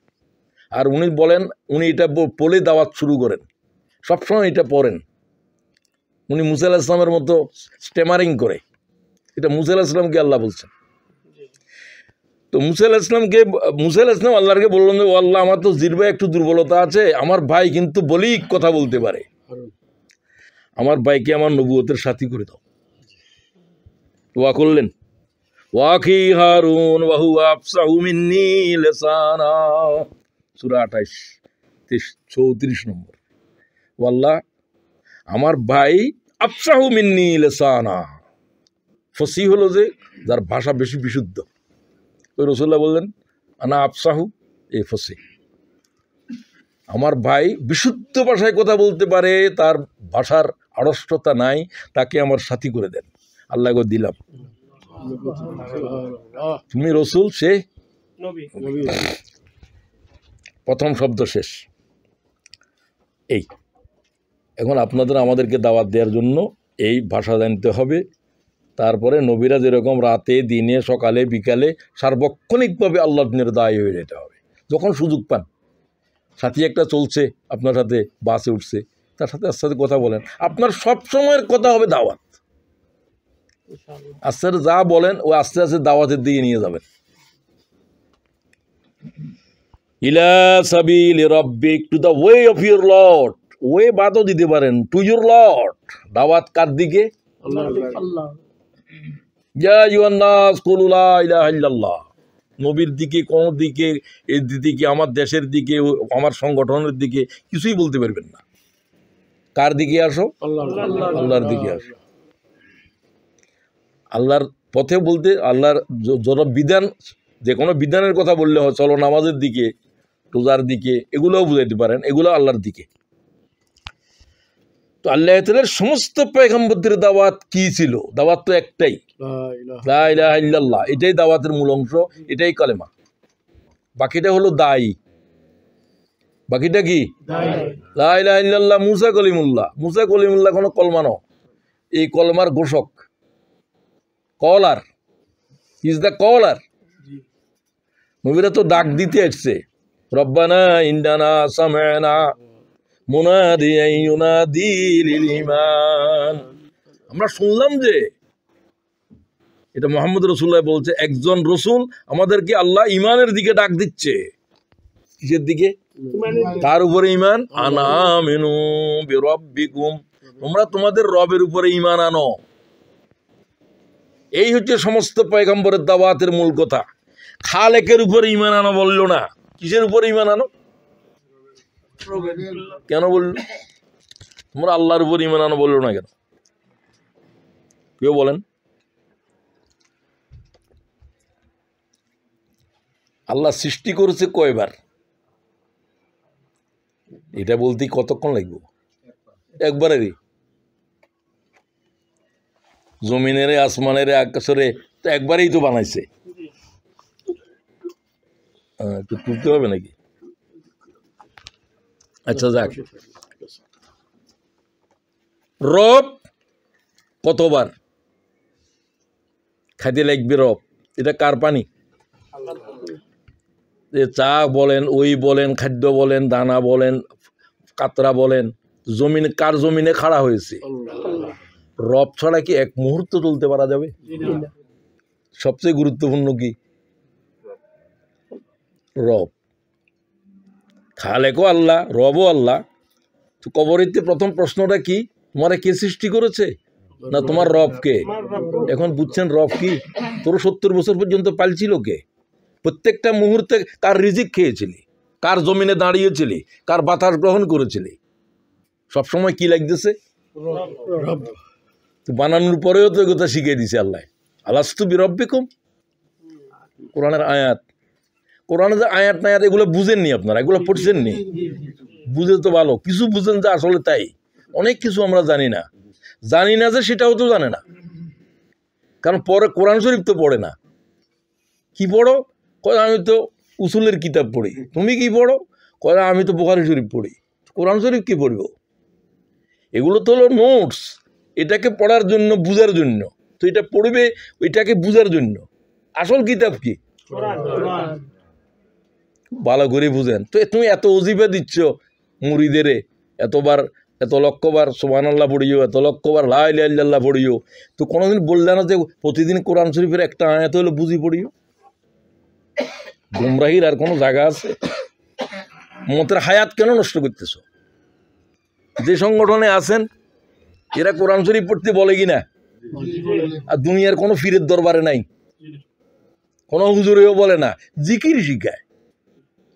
আর উনি বলেন, উনি এটা বলে দাওয়াত শুরু করেন, সবসময় এটা পড়েন। উনি মুসা আলাইহিস সালামের মতো স্টেমারিং করে, এটা মুসা আলাইহিস সালামকে আল্লাহ বলছেন। তো মুসা আলাইহিস সালাম আল্লাহকে বললেন যে ও আল্লাহ, আমার তো জিহ্বায় একটু দুর্বলতা আছে, আমার ভাই কিন্তু বলেই কথা বলতে পারে, আমার ভাইকে আমার নবুয়তের সাথী করে দাও। দোয়া করলেন, ওয়াকি হারুন ওয়া হুয়া আফসাহু মিন্নী লিসানা, সূরা 28-34 নম্বর। ও আল্লাহ, আমার ভাই আফসাহু মিন্নী লিসানা, ফসিহ হলো যে যার ভাষা বেশি বিশুদ্ধ। ওই রাসূলুল্লাহ বললেন আনা আফসাহু, এই ফসিহ। আমার ভাই বিশুদ্ধ ভাষায় কথা বলতে পারে, তার ভাষার আড়ষ্টতা নাই, তাকে আমার সাথী করে দেন। আল্লাহ গো দিলাম, তুমি রসুল, সে প্রথম শব্দ শেষ। এই এখন আপনাদের আমাদেরকে দাওয়াত দেওয়ার জন্য এই ভাষা জানতে হবে। তারপরে নবীরা যেরকম রাতে দিনে সকালে বিকালে সার্বক্ষণিকভাবে আল্লাহর দিনের দায়ী হয়ে যেতে হবে। যখন সুযোগ পান, সাথী একটা চলছে আপনার সাথে, বাসে উঠছে, তার সাথে আস্তে আস্তে কথা বলেন। আপনার সব সময়ের কথা হবে দাওয়াত। আস্তে আস্তে যা বলেন ও আস্তে আস্তে দাওয়াতের দিকে নিয়ে যাবেন। ইলা সাবিলি রাব্বিক, to the way of your lord. Way বাদও দিতে পারেন, টু ইউর লর্ড। দাওয়াত কার দিকে? আল্লাহ। ইয়া আইয়ুহান নাস কুলু লা ইলাহা ইল্লাল্লাহ। নবীর দিকে, কোন দিকে, এর দিকে, আমার দেশের দিকে, আমার সংগঠনের দিকে কিছুই বলতে পারবেন না। কার দিকে আসো? আল্লাহর দিকে আসো। আল্লাহর পথে বলতে আল্লাহর যত বিধান, যে কোনো বিধানের কথা বললে হয়, চলো নামাজের দিকে, রোজার দিকে, এগুলোও বুঝাইতে পারেন, এগুলো আল্লাহর দিকে। তো আল্লাহ তাআলার সমস্ত পয়গম্বরদের দাওয়াত কি ছিল? দাওয়াত তো একটাই, লা ইলাহা ইল্লাল্লাহ। এটাই দাওয়াতের মূল অংশ, এটাই কালেমা। বাকিটা হলো দায়ী। বাকিটা কি? লা ইলাহা ইল্লাল্লাহ। মুসা কলিমুল্লাহ কোনো কলমা নয়, এই কলমার ঘোষক, কলার, ইজ দ্য কলার। নবীরা তো ডাক দিতে আসছে, রব্বানা ইন্নানা সামি'না মুনাদিয়ান ইউনাদি লিল ঈমান। আমরা শুনলাম যে, এটা মুহাম্মদ রাসূলুল্লাহ বলছে, একজন রসুল আমাদেরকে আল্লাহ ঈমানের দিকে ডাক দিচ্ছে। কিসের দিকে? কার উপরে ঈমান? আনা আমিনু বিরাব্বিকুম, তোমরা তোমাদের রবের উপরে ঈমান আনো। এই হচ্ছে সমস্ত পয়গম্বরের দাওয়াতের মূল কথা। খালেকের উপরে ঈমান আনো বলল না, কিসের উপরে ঈমান আনো? কেন বলল? তোমরা আল্লাহর উপর ঈমান আনো বললো না কেন? কেউ বলেন? আল্লাহ সৃষ্টি করেছে কয়বার? এটা বলতে কতক্ষণ লাগবে? একবারেরই। জমিনের আসমানের আকাশরে তো একবারেই তো বানাইছে, একটু তুলতে হবে নাকি? আচ্ছা যাক, রব কতবার খাইতে লাগবে রব, এটা কার পানি? চা বলেন, ওই বলেন, খাদ্য বলেন, দানা বলেন, কাতরা বলেন, জমিনে কার জমিনে খাড়া হয়েছে? রব ছাড়া কি এক মুহূর্ত চলতে পারা যাবে? সবচেয়ে গুরুত্বপূর্ণ কি? রব। খালেকও আল্লাহ, রবও আল্লাহ। তো কবরেতে প্রথম প্রশ্নটা কি? তোমারে কে সৃষ্টি করেছে? না তোমার রব কে? এখন বুঝছেন রব কি? তোর 70 বছর পর্যন্ত পালছিল কে? প্রত্যেকটা মুহূর্তে কার রিজিক খেয়েছিলি? কার জমিনে দাঁড়িয়েছিলি? কার বাতাস গ্রহণ করেছিলি? সবসময় কি লাগতেছে? তো বানানোর পরেও তো কথা শিখিয়ে দিছে আল্লাহ, আলাস্তু বিরব্বিকুম। কোরআনের আয়াত, কোরআনে যে আয়াত নায়াত এগুলো বুঝেননি আপনারা, এগুলো পড়ছেন নি? বুঝে তো ভালো, কিছু বুঝেন যে আসলে তাই, অনেক কিছু আমরা জানি না। জানি না যে সেটাও তো জানে না, কারণ পরে কোরআন শরীফ তো পড়ে না। কি পড়ো? কয় আমি তো উসুলের কিতাব পড়ি। তুমি কি পড়ো? কয় আমি তো বুখারী শরীফ পড়ি। কোরআন শরীফ কি পড়ব? এগুলো তো হলো নোটস, এটাকে পড়ার জন্য, বুঝার জন্য। তো এটা পড়বে ওইটাকে বুঝার জন্য। আসল কিতাব কি? ভালো করে বুঝেন। তো তুমি এত অজিফা দিচ্ছ মুরিদেরে, এতবার, এত লক্ষবার সুবহানাল্লাহ পড়িও, এত লক্ষবার লা ইলাহা ইল্লাল্লাহ পড়িও, তো কোনোদিন বললে না যে প্রতিদিন কোরআন শরীফের একটা আয়াত হলো বুঝি পড়িও? গুমরাহির আর কোনো জায়গা আছে? মতের হায়াত কেন নষ্ট করতেছ? যে সংগঠনে আছেন এরা কোরআন শরীফ পড়তে বলে কিনা? আর দুনিয়ার কোনো ফিরের দরবারে নাই, কোনো হুজুরেও বলে না। জিকির শিখায়।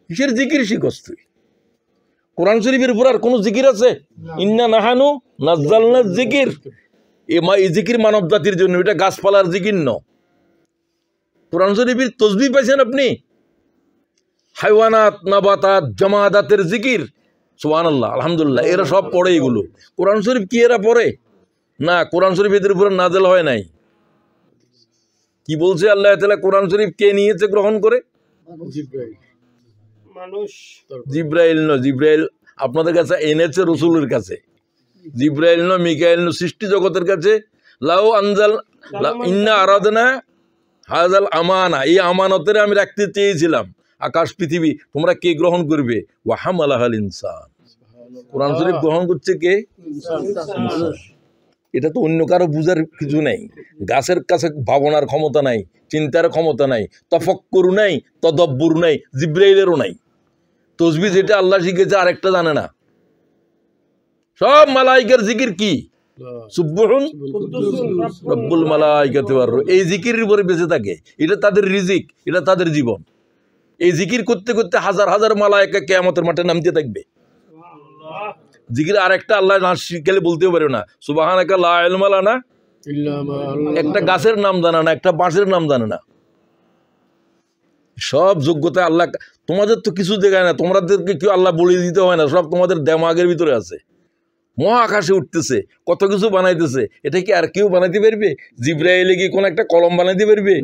কিসের জিকির শিখস তুই? কোরআন শরীফের উপর আর কোনো জিকির আছে? ইন্না নাহানু নাজ্জালনা জিকির, এই জিকির মানব জাতির জন্য, এটা গাছপালার জিকির ন। কোরআন শরীফের তসবিহ পাইছেন আপনি? হাইওয়ানাত, নাবাতাত, জামাদাতের জিকির, সুবহানাল্লাহ, আলহামদুলিল্লাহ, এরা সব পড়ে। এগুলো কোরআন শরীফ কি এরা পড়ে না? কোরআন শরীফ এদের উপরে নাজেল হয় নাই। কি বলছে আল্লাহ তাআলা? কোরআন শরীফ কে নিয়েছে গ্রহণ করে? জিব্রাইল ন। জিব্রাইল আপনাদের কাছে এনেছে রসুলের কাছে। জিব্রাইল ন, মিকাইল ন, সৃষ্টি জগতের কাছে। লাউ আনজাল ইন্না আরাদনা হাজাল আমানা, এই আমানতের আমি রাখতে চেয়েছিলাম আকাশ পৃথিবী, তোমরা কে গ্রহণ করবে? ওয়া হামালাহাল ইনসান। কোরআন শরীফ গ্রহণ করছে কে? এটা তো অন্য কারো বুঝার কিছু নেই। গাছের কাছে ভাবনার ক্ষমতা নাই, চিন্তার ক্ষমতা নাই, তফক্কুর নাই, তদব্বুর নাই, জিব্রাইলেরও নাই। তসবিহ যেটা আল্লাহ শিখেছে আরেকটা জানে না। সব মালাইকার জিকির কি? সুবহুন রব্বুল মালাইকাতি ওয়ার রূহ, এই জিকিরের উপরে বেঁচে থাকে। এটা তাদের রিজিক, এটা তাদের জীবন। এই জিকির করতে করতে হাজার হাজার মালাইকা কিয়ামতের মাঠে নামতে থাকবে। জিকির আরেকটা আল্লাহ না শিখালে বলতেও পারে না, সুবহানাকা লা ইলমা লানা, একটা গাছের নাম জানে না, একটা বাঁশের নাম জানে না। সব যোগ্যতা আল্লাহ। তোমাদের তো কিছু দেখায় না, তোমাদেরকে কেউ আল্লাহ বলে দিতে হয় না, সব তোমাদের দেমাগের ভিতরে আছে। মহাকাশে উঠতেছে, কত কিছু বানাইতেছে, এটা কি আর কেউ বানাইতে পারবে? জিব্রাইলে কি কোন একটা কলম বানাইতে পারবে?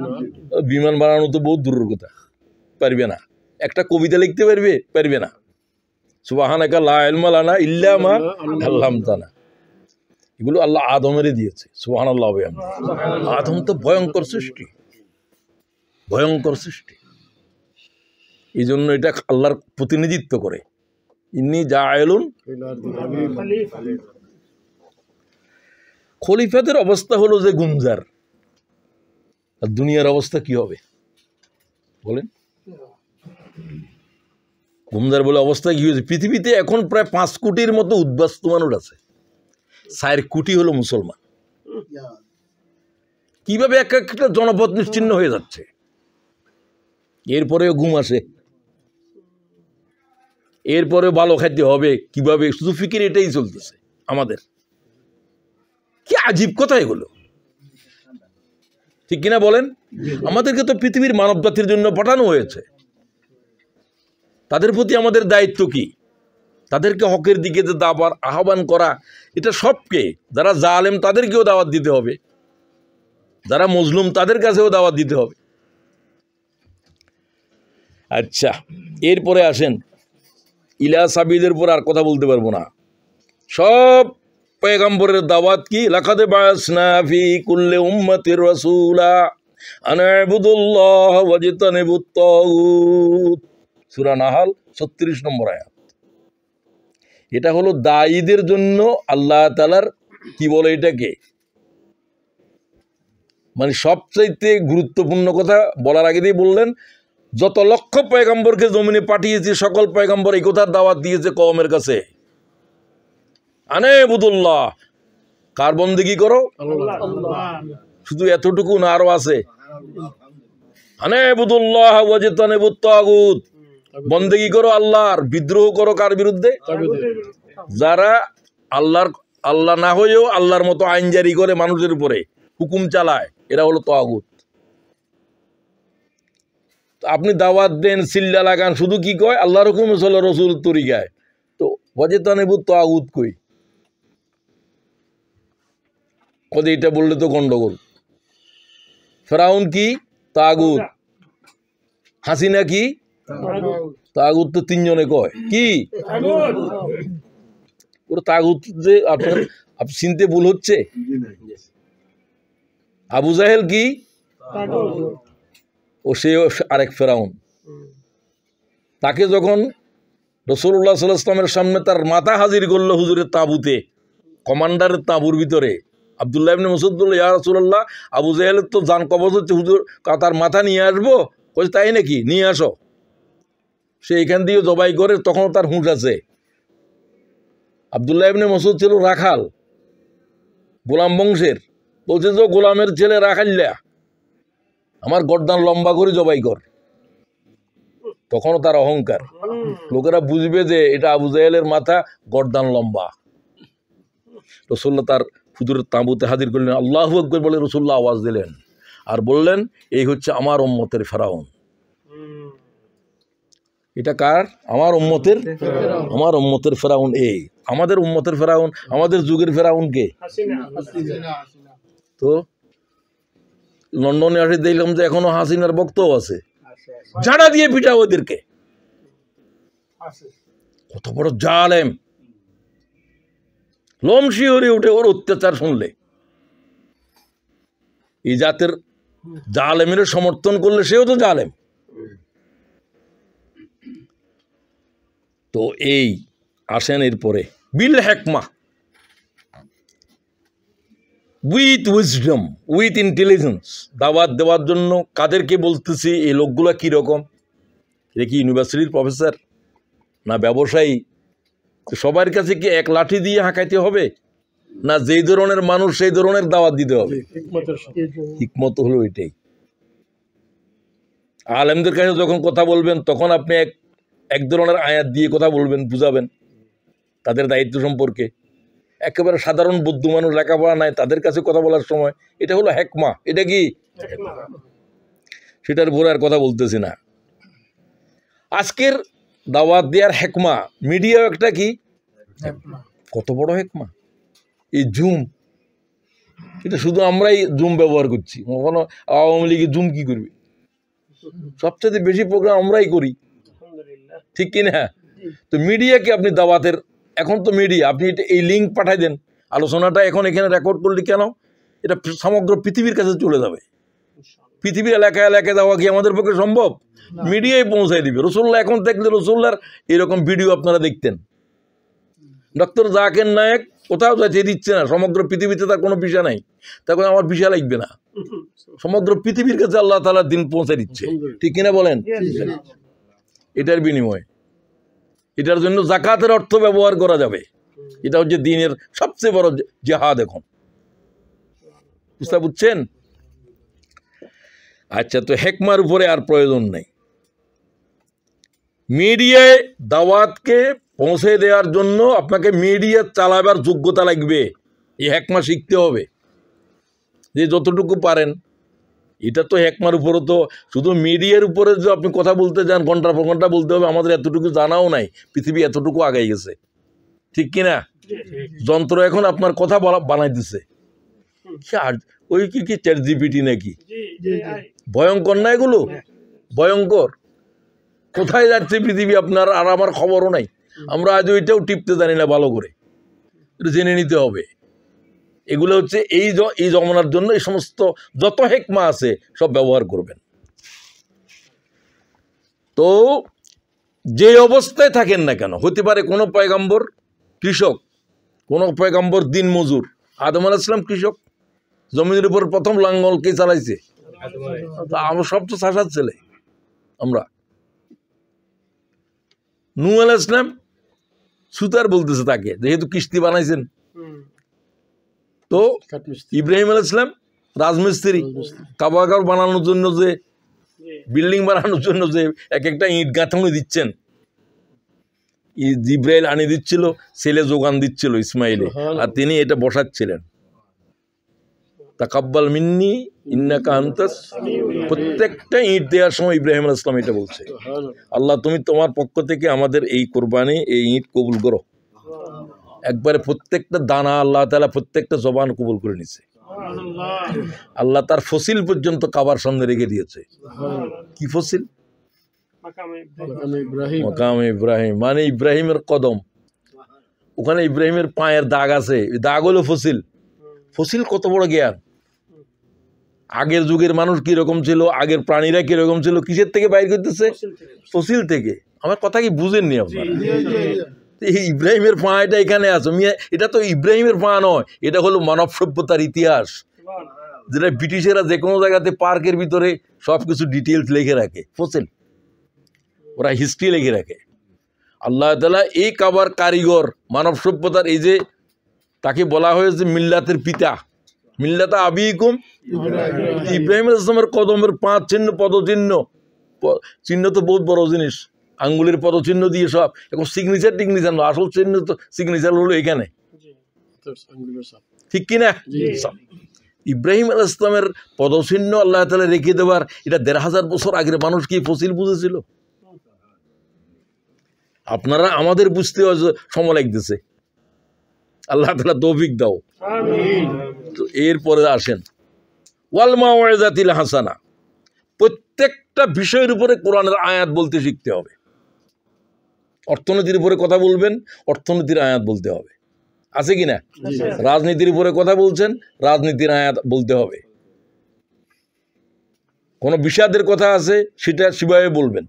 বিমান বানানো তো বহুত দূরের কথা, পারবে না। একটা কবিতা লিখতে পারবে? পারবে না। সুবহানাকা লা ইলমা লানা ইল্লা মা আল্লামতানা, এগুলো আল্লাহ আদমেরই দিয়েছে। সুবহানাল্লাহ। আদম তো ভয়ঙ্কর সৃষ্টি, ভয়ঙ্কর সৃষ্টি। এই জন্য এটা আল্লাহর প্রতিনিধিত্ব করে। ইন্নী জাইলুন, খলিফাদের অবস্থা হলো যে গুঞ্জার, আর দুনিয়ার অবস্থা কি হবে বলেন? গুঞ্জার বলে অবস্থা কি হয়েছে? পৃথিবীতে এখন প্রায় 5 কোটির মতো উদ্বাস্ত মানুষ আছে, 4 কোটি হলো মুসলমান। কিভাবে এক একটা জনপদ নিশ্চিহ্ন হয়ে যাচ্ছে? এরপরেও ঘুম আসে, এরপরে ভালো খাদ্য হবে কিভাবে, শুধু ফিকির এটাই চলতেছে আমাদের। কি আজীব কথা এগুলো, ঠিক কিনা বলেন? আমাদেরকে তো পৃথিবীর মানব জাতির জন্য পাঠানো হয়েছে, তাদের প্রতি আমাদের দায়িত্ব কি? তাদেরকে হকের দিকে যে দাবার আহ্বান করা, এটা সবকে, যারা জালেম তাদেরকেও দাওয়াত দিতে হবে, যারা মজলুম তাদের কাছেও দাওয়াত দিতে হবে। আচ্ছা, এরপরে আসেন ইলা সাবিলের পর আর কথা বলতে পারবো না। সব পয়গম্বরের দাওয়াত কি? লাকাদ বা'আসনা ফি কুল্লি উম্মাতির রাসূলা আন ইবুদুল্লাহ ওয়াজতানিবুত তাগুত। সূরা নাহাল 36 নম্বর আয়াত। এটা হলো দায়ীদের জন্য আল্লাহ তাআলার কি বলে এটাকে, মানে সবচাইতে গুরুত্বপূর্ণ কথা বলার আগে দিয়ে বললেন, যত লক্ষ পয়গম্বরকে জমিনে পাঠিয়েছে সকল পয়গম্বর এই কথার দাওয়াত দিয়েছে কওমের কাছে, আনে ইবুদুল্লাহ, কার বন্দেগী করো? শুধু এতটুকু না, আরো আছে, আনে ইবুদুল্লাহ ওয়াজতানিবুত তাগুত, বন্দেগী করো আল্লাহর, বিদ্রোহ করো কার বিরুদ্ধে? যারা আল্লাহ না হয়েও আল্লাহর মতো আইন জারি করে মানুষের উপরে হুকুম চালায়, এরা হলো তাগুত। আপনি দাওয়াত দেন, সিল্লা লাগান, শুধু কি কয় আল্লাহর হুকুম চলো রসুল তরিকায়, তো ওয়াজতানিবুত তাগুত কই? কদে এটা বললে তো গন্ডগোল। ফেরাউন কি? তাগুত। হাসিনা কি? তাগুত। তো তিনজনে কয় কি ওর তাগুত যে আপনার চিনতে ভুল হচ্ছে। আবু জাহেল কি? ও সে আরেক ফেরাউন। তাকে যখন রাসূলুল্লাহ সাল্লাল্লাহু আলাইহি ওয়াসাল্লামের সামনে তার মাথা হাজির করলো হুজুরের তাঁবুতে, কমান্ডারের তাঁবুর ভিতরে, আব্দুল্লাহ ইবনে মাসউদ বলল, ইয়া রাসূলুল্লাহ, আবু জাহেলের তো জান কবজ হচ্ছে, হুজুর তার মাথা নিয়ে আসবো? বলছে তাই নাকি, নিয়ে আসো। সে এখান দিয়ে জবাই করে, তখন তার হুঁশ আছে। আব্দুল্লাহ ইবনে মাসউদ ছিল রাখাল, গোলাম বংশের, বলছে যে গোলামের ছেলে রাখাল্লা, আমার গর্দান লম্বা করে জবাই কর। তখনও তার অহংকার, লোকেরা বুঝবে যে এটা আবু জাহেলের মাথা, গর্দান লম্বা। রাসূলুল্লাহ তার হুজুরের তাঁবুতে হাজির করলেন, আল্লাহু আকবার বলে রাসূলুল্লাহ আওয়াজ দিলেন আর বললেন, এই হচ্ছে আমার উম্মতের ফেরাউন। এটা কার? আমার উম্মতের ফেরাউন। এই আমাদের উম্মতের ফেরাউন, আমাদের যুগের ফেরাউন কে? তো লন্ডনে আসে দেখলাম যে এখনো হাসিনার বক্তব্য আছে, ঝাড়া দিয়ে পিটা ওদেরকে। কত বড় জালেম, লোম শিহরে উঠে ওর অত্যাচার শুনলে। এই জাতের জালেমের সমর্থন করলে সেও তো জালেম। তো এই আসেন এরপরে, বিল হিকমা, উইথ উইজডম, উইথ ইন্টেলিজেন্স দাওয়াত দেওয়ার জন্য কাদেরকে বলতেছি? এই লোকগুলা কীরকম? এটা কি ইউনিভার্সিটির প্রফেসর না ব্যবসায়ী? সবার কাছে কি এক লাঠি দিয়ে হাঁকাইতে হবে? না যেই ধরনের মানুষ সেই ধরনের দাওয়াত দিতে হবে? হিকমত হলো এটাই। আলেমদের কাছে যখন কথা বলবেন তখন আপনি এক ধরনের আয়াত দিয়ে কথা বলবেন, বুঝাবেন তাদের দায়িত্ব সম্পর্কে। একেবারে সাধারণ বুদ্ধ মানুষ, লেখাপড়া নাই, তাদের কাছে কথা বলার সময় এটা হলো হিকমা। এটা কি? সেটার উপরে আর কথা বলতেছি না। আজকের দাওয়াত দেওয়ার হিকমা, মিডিয়া একটা কি, কত বড় হিকমা। এই জুম, এটা শুধু আমরাই জুম ব্যবহার করছি। কখনো আওয়ামী লীগের জুম কি করবে? সবচেয়ে বেশি প্রোগ্রাম আমরাই করি, ঠিক কিনা? তো মিডিয়াকে আপনি দাওয়াতের, এখন তো মিডিয়া, আপনি এই লিঙ্ক পাঠাই দেন, আলোচনাটা এখন এখানে রেকর্ড করলে কেন, এটা সমগ্র পৃথিবীর কাছে চলে যাবে। পৃথিবীর এলাকায় এলাকায় যাওয়া কি আমাদের পক্ষে সম্ভব? মিডিয়ায় পৌঁছায় দিবে। রাসূলুল্লাহ এখন দেখলে রাসূলুল্লাহর এরকম ভিডিও আপনারা দেখতেন। ডক্টর জাকির নায়েক কোথাও যাইতে দিচ্ছে না, সমগ্র পৃথিবীতে তার কোনো ভিসা নাই, তখন আমার ভিসা লাগবে না, সমগ্র পৃথিবীর কাছে আল্লাহ তাআলা দিন পৌঁছে দিচ্ছে, ঠিক কিনা বলেন? এটার বিনিময়ে, এটার জন্য যাকাতের অর্থ ব্যবহার করা যাবে। এটা হচ্ছে দ্বীনের সবচেয়ে বড় জিহাদ এখন, বুঝছেন? আচ্ছা, তো হিকমার উপরে আর প্রয়োজন নেই। মিডিয়ায় দাওয়াতকে পৌঁছে দেওয়ার জন্য আপনাকে মিডিয়া চালাবার যোগ্যতা লাগবে, এই হিকমা শিখতে হবে, যে যতটুকু পারেন। এটা তো হিকমার উপরে, তো শুধু মিডিয়ার উপরে যে আপনি কথা বলতে যান ঘন্টার পর ঘন্টা বলতে হবে, আমাদের এতটুকু জানাও নাই, পৃথিবী এতটুকু আগাই গেছে, ঠিক কিনা? যন্ত্র এখন আপনার কথা বানাই দিছে। ওই কি চ্যাট জিপিটি নাকি? ভয়ঙ্কর না এগুলো? ভয়ঙ্কর। কোথায় যাচ্ছে পৃথিবী আপনার আর আমার খবরও নাই। আমরা আজ ওইটাও টিপতে জানি না ভালো করে, এটা জেনে নিতে হবে। এগুলো হচ্ছে এই জমানার জন্য এই সমস্ত যত হেকমা আছে সব ব্যবহার করবেন। তো যে অবস্থায় থাকেন না কেন, হতে পারে কোনো পয়গম্বর কৃষক, কোনো পয়গম্বর দিন মজুর। আদম আলাইহিস সালাম কৃষক, জমিনের উপর প্রথম লাঙ্গল কে চালাইছে? আমরা সব তো চাষার ছেলে। আমরা নূহ আলাইহিস সালাম সুতার বলতেছে তাকে, যেহেতু কিস্তি বানাইছেন। তো ইব্রাহিম আলাইহিস সালাম রাজমিস্ত্রি, কাবা ঘর বানানোর জন্য, যে বিল্ডিং বানানোর জন্য যে এক একটা ইট গাঁথনি দিচ্ছেন, জিব্রাইল আনি দিচ্ছিল, ছেলে যোগান দিচ্ছিল ইসমাইলে, আর তিনি এটা বসাচ্ছিলেন। তাকাব্বাল মিন্নি ইন্নাকা আনতাস। প্রত্যেকটা ইট দেওয়ার সময় ইব্রাহিম আলাইহিস সালাম এটা বলছে, আল্লাহ তুমি তোমার পক্ষ থেকে আমাদের এই কোরবানি, এই ইট কবুল করো। একবারে প্রত্যেকটা দানা আল্লাহ তাআলা প্রত্যেকটা জবান কবুল করে নিছে। আল্লাহ তার ফসিল পর্যন্ত কাবার সামনে রেখে দিয়েছে। কি ফসিল? মাকাম ইব্রাহিম, মানে ইব্রাহিমের কদম। ওখানে ইব্রাহিমের পায়ের দাগ আছে, দাগ হলো ফসিল। ফসিল কত বড় জ্ঞান! আগের যুগের মানুষ কিরকম ছিল, আগের প্রাণীরা কিরকম ছিল, কিসের থেকে বাইর করতেছে? ফসিল থেকে। আমার কথা কি বুঝেননি আপনারা? এই ইব্রাহিমের পা এটা এখানে আছে, এটা তো ইব্রাহিমের পা নয়, এটা হলো মানব সভ্যতার ইতিহাস, যেটা ব্রিটিশেরা যে কোনো জায়গাতে পার্কের ভিতরে সবকিছু ডিটেলস লিখে রাখে। ফসিল, ওরা হিস্ট্রি লিখে রাখে। আল্লাহ তাআলা এই কাবার কারিগর, মানব সভ্যতার, এই যে তাকে বলা হয়েছে মিল্লাতের পিতা, মিল্লাতা আবিকুম ইব্রাহিম আলাইহিস সালামের কদমের পাঁচ চিহ্ন, পদচিহ্ন। চিহ্ন তো বহুত বড় জিনিস, আঙ্গুলের পদচিহ্ন দিয়ে সব। এখন সিগনেচার টিগনেচার না, আসল চিহ্ন তো সিগনেচার হলো এখানে, ঠিক কিনা? ইব্রাহিম আলাইহিস সালামের পদচিহ্ন আল্লাহ তাআলা রেখে দেওয়ার, এটা ১৫০০ বছর আগের মানুষ কি ফসিল বুঝেছিল? আপনারা আমাদের বুঝতে সময় লাগতেছে। আল্লাহ তাআলা তৌফিক দাও। তো এরপরে আসেন ওয়াল মাউইযাতিল হাসানা। প্রত্যেকটা বিষয়ের উপরে কোরআনের আয়াত বলতে শিখতে হবে। অর্থনীতির উপরে কথা বলবেন, অর্থনীতির আয়াত বলতে হবে, আছে কিনা? রাজনীতির উপরে কথা বলছেন, রাজনীতির আয়াত বলতে হবে। কোনো বিষাদের কথা আছে, সেটা সেভাবে বলবেন।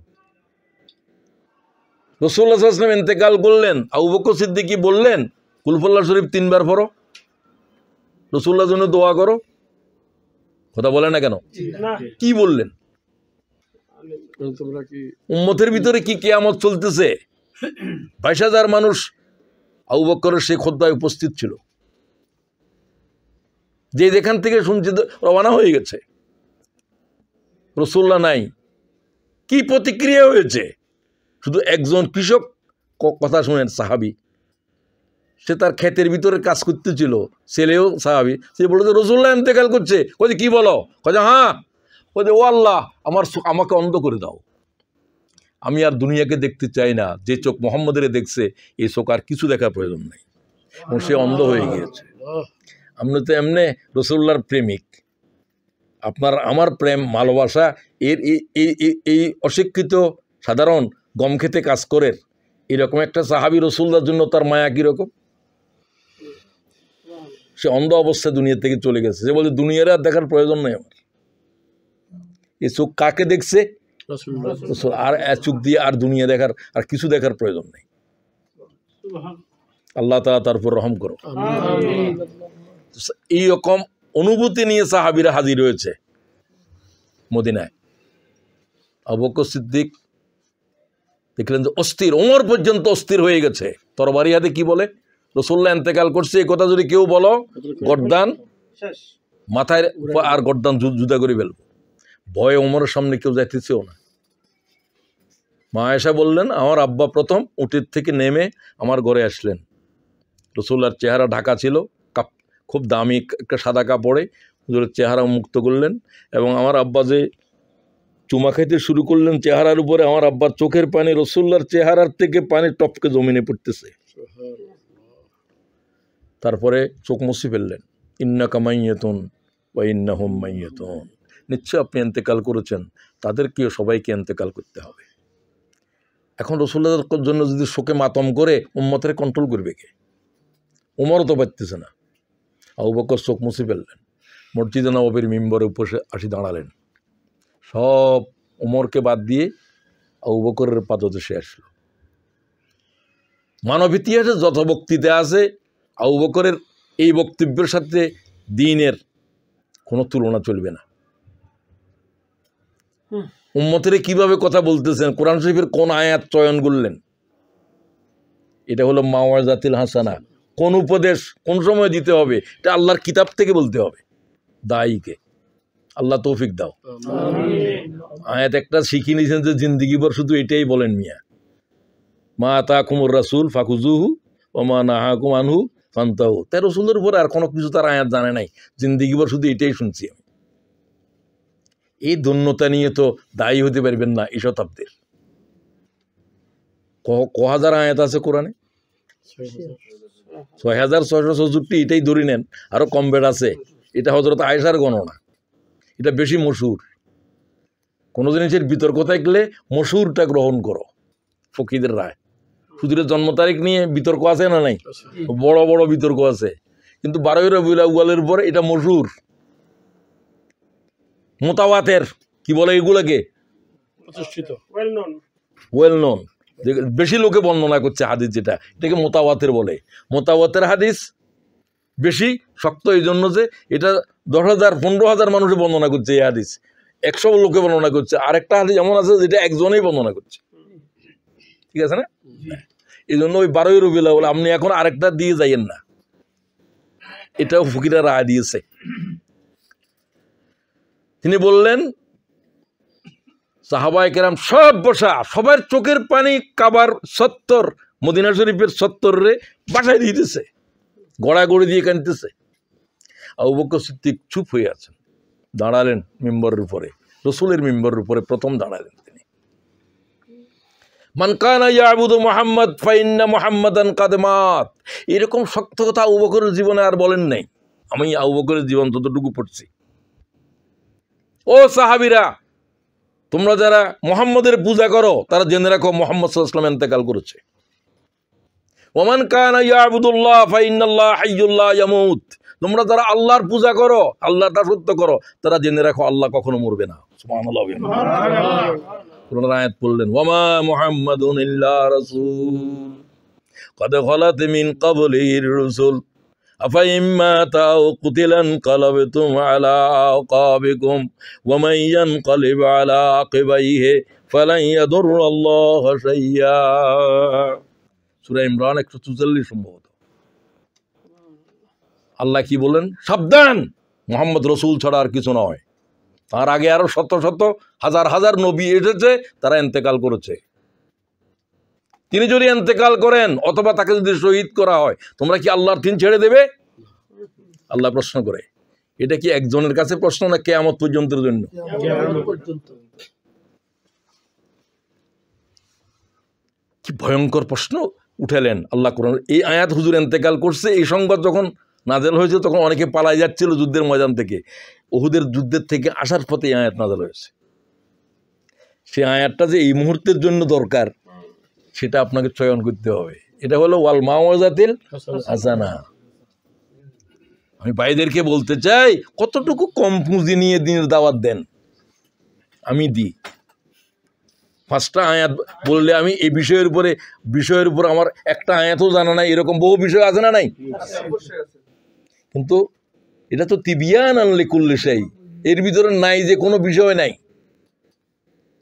রাসূলুল্লাহ সাল্লাল্লাহু আলাইহি ওয়াসাল্লাম ইন্তেকাল করলেন, আবু বকর সিদ্দিক বললেন কুল আল্লাহ শরীফ ৩ বার পড়ো, রাসূলুল্লাহর জন্য দোয়া করো। কথা বলে না কেন? কি বললেন? উম্মতের ভিতরে কি কিয়ামত চলতেছে? ২২,০০০ মানুষ আবু বকরের সেই খুতবায় উপস্থিত ছিল, যে যেখান থেকে শুনছে রওনা হয়ে গেছে, রাসূলুল্লাহ নাই। কি প্রতিক্রিয়া হয়েছে? শুধু একজন কৃষক কথা শুনেন, সাহাবী, সে তার ক্ষেতের ভিতরে কাজ করতেছিল, ছেলেও সাহাবী, সে বলছে রাসূলুল্লাহ ইন্তেকাল করছে। কই কি বলো? কই হ্যাঁ। কই ও আল্লাহ, আমাকে অন্ধ করে দাও, আমি আর দুনিয়াকে দেখতে চাই না। যে চোখ মুহাম্মদের দেখছে, এই চোখ আর কিছু দেখার প্রয়োজন নেই। এবং সে অন্ধ হয়ে গিয়েছে। আপনি তো এমনি রাসূলুল্লাহর প্রেমিক, আপনার আমার প্রেম ভালোবাসা এই অশিক্ষিত সাধারণ গম খেতে কাজ করে এরকম একটা সাহাবী রাসূলুল্লাহর জন্য তার মায়া কীরকম? সে অন্ধ অবস্থায় দুনিয়া থেকে চলে গেছে। সে বলছে দুনিয়ার আর দেখার প্রয়োজন নেই আমার। এই চোখ কাকে দেখছে? আর চোখ দিয়ে আর দুনিয়া দেখার আর কিছু দেখার প্রয়োজন নেই। আল্লাহ তাআলা তার উপর রহম করো। এইরকম অনুভূতি নিয়ে সাহাবীরা হাজির হয়েছে মদিনায়। আবু বকর সিদ্দিক দেখলেন যে অস্থির, ওমর পর্যন্ত অস্থির হয়ে গেছে। তরবারি হাতে কি বলে? রাসূলুল্লাহ ইন্তেকাল করছে, এই কথা যদি কেউ বলো, গর্দান মাথায় আর গর্দান জুদা করে ফেলবো। ভয়ে ওমরের সামনে কেউ যাইতেছেও না। মা আয়েশা বললেন, আমার আব্বা প্রথম উটের থেকে নেমে আমার ঘরে আসলেন। রাসূলুল্লাহর চেহারা ঢাকা ছিল, খুব দামি একটা সাদা কাপড়ে হুজুরের চেহারা মুক্ত করলেন, এবং আমার আব্বা যে চুমা খাইতে শুরু করলেন চেহারার উপরে, আমার আব্বার চোখের পানি রাসূলুল্লাহর চেহারার থেকে পানি টপকে জমিনে পড়তেছে। তারপরে চোখ মুছে ফেললেন, ইন্নাকা মাইয়াতুন ওয়া ইন্নাহুম মাইয়াতুন, নিশ্চয় আপনি ইন্তেকাল করেছেন, তাদেরকেও সবাইকে ইন্তেকাল করতে হবে। এখন রাসূলুল্লাহর জন্য যদি শোকে মাতম করে উম্মতের কন্ট্রোল করবে কে? ওমরও তো পারতেছে না। আবু বকর চোখ মুছে ফেললেন, মসজিদে নববীর মিম্বরে উপরে আসি দাঁড়ালেন। সব ওমরকে বাদ দিয়ে আবু বকরের পাদদেশে আসলো। মানব ইতিহাসে যত বক্তৃতা আছে আবু বকরের এই বক্তব্যের সাথে দ্বীনের কোনো তুলনা চলবে না। উম্মতের কিভাবে কথা বলতেছেন, কোরআন শরীফের কোন আয়াত চয়ন করলেন, এটা হলো মাওয়াজাতিল হাসানা। কোন উপদেশ কোন সময় দিতে হবে এটা আল্লাহর কিতাব থেকে বলতে হবে দায়ীকে। আল্লাহ তৌফিক দাও। আয়াত একটা শিখে নিয়েছেন যে জিন্দিগিভর শুধু এটাই বলেন, মিয়া মা আতাকুমুর রাসূল ফাকুজুহু ওয়া মা নাহাকুম আনহু ফান্তাহু। তাই রসুলের উপর আর কোনো কিছু তার আয়াত জানে নাই, জিন্দিগিভর শুধু এটাই শুনছি আমি। এই ধন্যতা নিয়ে তো দায়ী হতে পারবেন না এই শতাব্দীর। ক হাজার আয়াত আছে কোরআনে? ৬,৬৬৪, এটাই ধরে নেন, আরো কম বেড আছে। এটা হযরত আয়েশার গণনা, এটা বেশি মশহুর। কোনো জিনিসের বিতর্ক থাকলে মশহুরটা গ্রহণ করো, ফকিদের রায়। হুজুরের জন্ম তারিখ নিয়ে বিতর্ক আছে না নাই? বড় বড় বিতর্ক আছে, কিন্তু 12ই রবিউল আউয়ালের পরে এটা মশহুর। মুতাওয়াতের কি বলে এগুলাকে? ওয়েল নোন, বেশি লোকে বর্ণনা করছে হাদিস, যেটা এটাকে মোতাওয়াতের বলে। মোতাওয়াতের হাদিস বেশি শক্ত এই জন্য যে এটা 10,000 15,000 মানুষে বর্ণনা করছে এই হাদিস, 100 লোকে বর্ণনা করছে। আরেকটা হাদিস এমন আছে যেটা একজনেই বর্ণনা করছে, ঠিক আছে না? এই জন্য ওই 12ই রবিউল আউয়াল আপনি এখন আরেকটা দিয়ে যাইয়েন না, এটাও ফকিরা রায় দিয়েছে। তিনি বললেন সাহাবায়ে কেরাম সব বসা, সবার চোখের পানি কাবার চত্বর, মদিনা শরীফের চত্বরে বাসায় দিতেছে, গড়াগড়ি দিয়ে কাঁদতেছে। আবু বকর সিদ্দিক চুপ হয়ে আছেন। দাঁড়ালেন মিম্বরের উপরে, রসুলের মিম্বরের উপরে প্রথম দাঁড়ালেন তিনি। মান কানা ইয়াবুদু মুহাম্মদ ফাইন্না মুহাম্মাদান কাদ মাত। এরকম শক্ত কথা আবু বকরের জীবনে আর বলেন নাই। আমি আবু বকরের জীবন ততটুকু পড়ছি। ও সাহাবীরা, তোমরা যারা মুহাম্মদের পূজা করো তারা জেনে রাখো মুহাম্মদ সাল্লাল্লাহু আলাইহি ওয়াসাল্লাম ইন্তেকাল করেছে। ওমান কানা ইয়াবুদুল্লাহ ফাইন্নাল্লাহ হাইয়্যুল লা ইয়ামুত। তোমরা যারা আল্লাহর পূজা করো, আল্লাহর দাসত্ব করো, তারা জেনে রাখো আল্লাহ কখনো মরবে না। সুবহানাল্লাহ। কোরআন আয়াত পড়লেন, ওয়ামা মুহাম্মাদুন ইল্লা রাসূল قد خلت من قبله الرسل أفإن مات أو قتل انقلبتم على أعقابكم ومن ينقلب على عقبيه فلن يضر الله شيئا। সূরা ইমরান 144 সম্ভবত। আল্লাহ কি বলেন? সাবধান, মুহাম্মদ রসুল ছাড়া আর কিছু নয়। তার আগে আরো শত শত হাজার হাজার নবী এসেছে, তারা ইন্তেকাল করেছে। তিনি যদি ইন্তেকাল করেন অথবা তাকে যদি শহীদ করা হয়, তোমরা কি আল্লাহর দিন ছেড়ে দেবে? আল্লাহ প্রশ্ন করে। এটা কি একজনের কাছে প্রশ্ন না কিয়ামত পর্যন্তের জন্য? কি ভয়ঙ্কর প্রশ্ন উঠালেন আল্লাহ কোরআন। এই আয়াত হুজুর ইন্তেকাল করছে, এই সংবাদ যখন নাজেল হয়েছে তখন অনেকে পালাই যাচ্ছিল যুদ্ধের ময়দান থেকে। উহুদের যুদ্ধের থেকে আসার পথে এই আয়াত নাজেল হয়েছে। সেই আয়াতটা যে এই মুহূর্তের জন্য দরকার সেটা আপনাকে চয়ন করতে হবে। এটা হলো ওয়াল মাওয়াজাতিল হাসানা। আমি ভাইদেরকে বলতে চাই, কতটুকু কম পুঁজি নিয়ে দিনের দাওয়াত দেন, আমি দিই। 5টা আয়াত বললে আমি এই বিষয়ের উপর আমার একটা আয়াতও জানা নাই, এরকম বহু বিষয় আছে না নাই? কিন্তু এটা তো তিবিয়ানান লিকুল্লি শাই, এর ভিতরে নাই যে কোনো বিষয় নাই।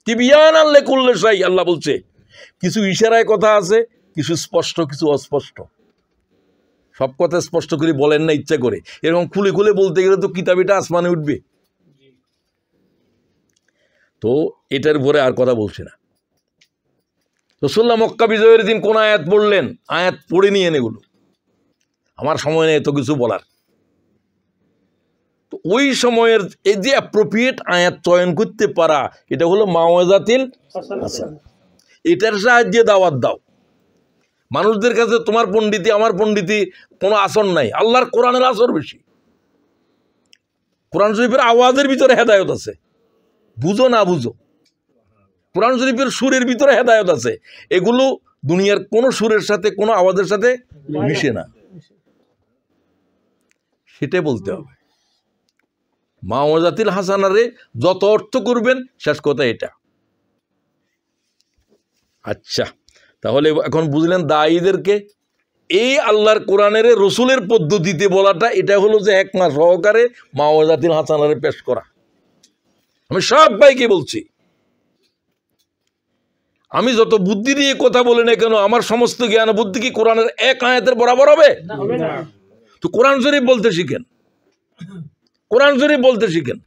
তিবিয়ানান লিকুল্লি শাই আল্লাহ বলছে। কিছু ইশারায় কথা আছে, কিছু স্পষ্ট, কিছু অস্পষ্ট। সব কথা স্পষ্ট করে বলেন না ইচ্ছা করে, এরকম খুলে খুলে বলতে গেলে তো কিতাবিটা আসমানে উঠবে। তো এটার উপরে আর কথা বলছে না। রাসূলুল্লাহ মক্কা বিজয়ের দিন কোন আয়াত পড়লেন? আয়াত পড়ে নিয়েন, এগুলো আমার সময় নেই এত কিছু বলার। তো ওই সময়ের এই যে অ্যাপ্রোপ্রিয়েট আয়াত চয়ন করতে পারা, এটা হলো মাওয়াজাতিল হাসানা। এটার সাহায্যে দাওয়াত দাও মানুষদের কাছে। তোমার পণ্ডিতি আমার পণ্ডিতি কোনো আসর নাই, আল্লাহর কোরআনের আসর বেশি। কোরআন শরীফের আওয়াজের ভিতরে হেদায়েত আছে, বুঝো না বুঝো। কোরআন শরীফের সুরের ভিতরে হেদায়েত আছে, এগুলো দুনিয়ার কোনো সুরের সাথে কোনো আওয়াজের সাথে মিশে না। সেটাই বলতে হবে। মাওয়াজাতিল হাসানারে যত অর্থ করবেন, শেষ কথা এটা। আচ্ছা, তাহলে এখন বুঝলেন দায়ীদেরকে এই আল্লাহর কোরআনের রসুলের পদ্ধতিতে বলাটা, এটা হলো যে এক মাস সহকারে মাওয়াজাতিল হাসানারে পেশ করা। আমি সব ভাইকে বলছি, আমি যত বুদ্ধি দিয়ে কথা বলি না কেন, আমার সমস্ত জ্ঞান বুদ্ধি কি কোরআনের এক আয়াতের বরাবর হবে? তো কোরআন শরীফ বলতে শিখেন, কোরআন শরীফ বলতে শিখেন,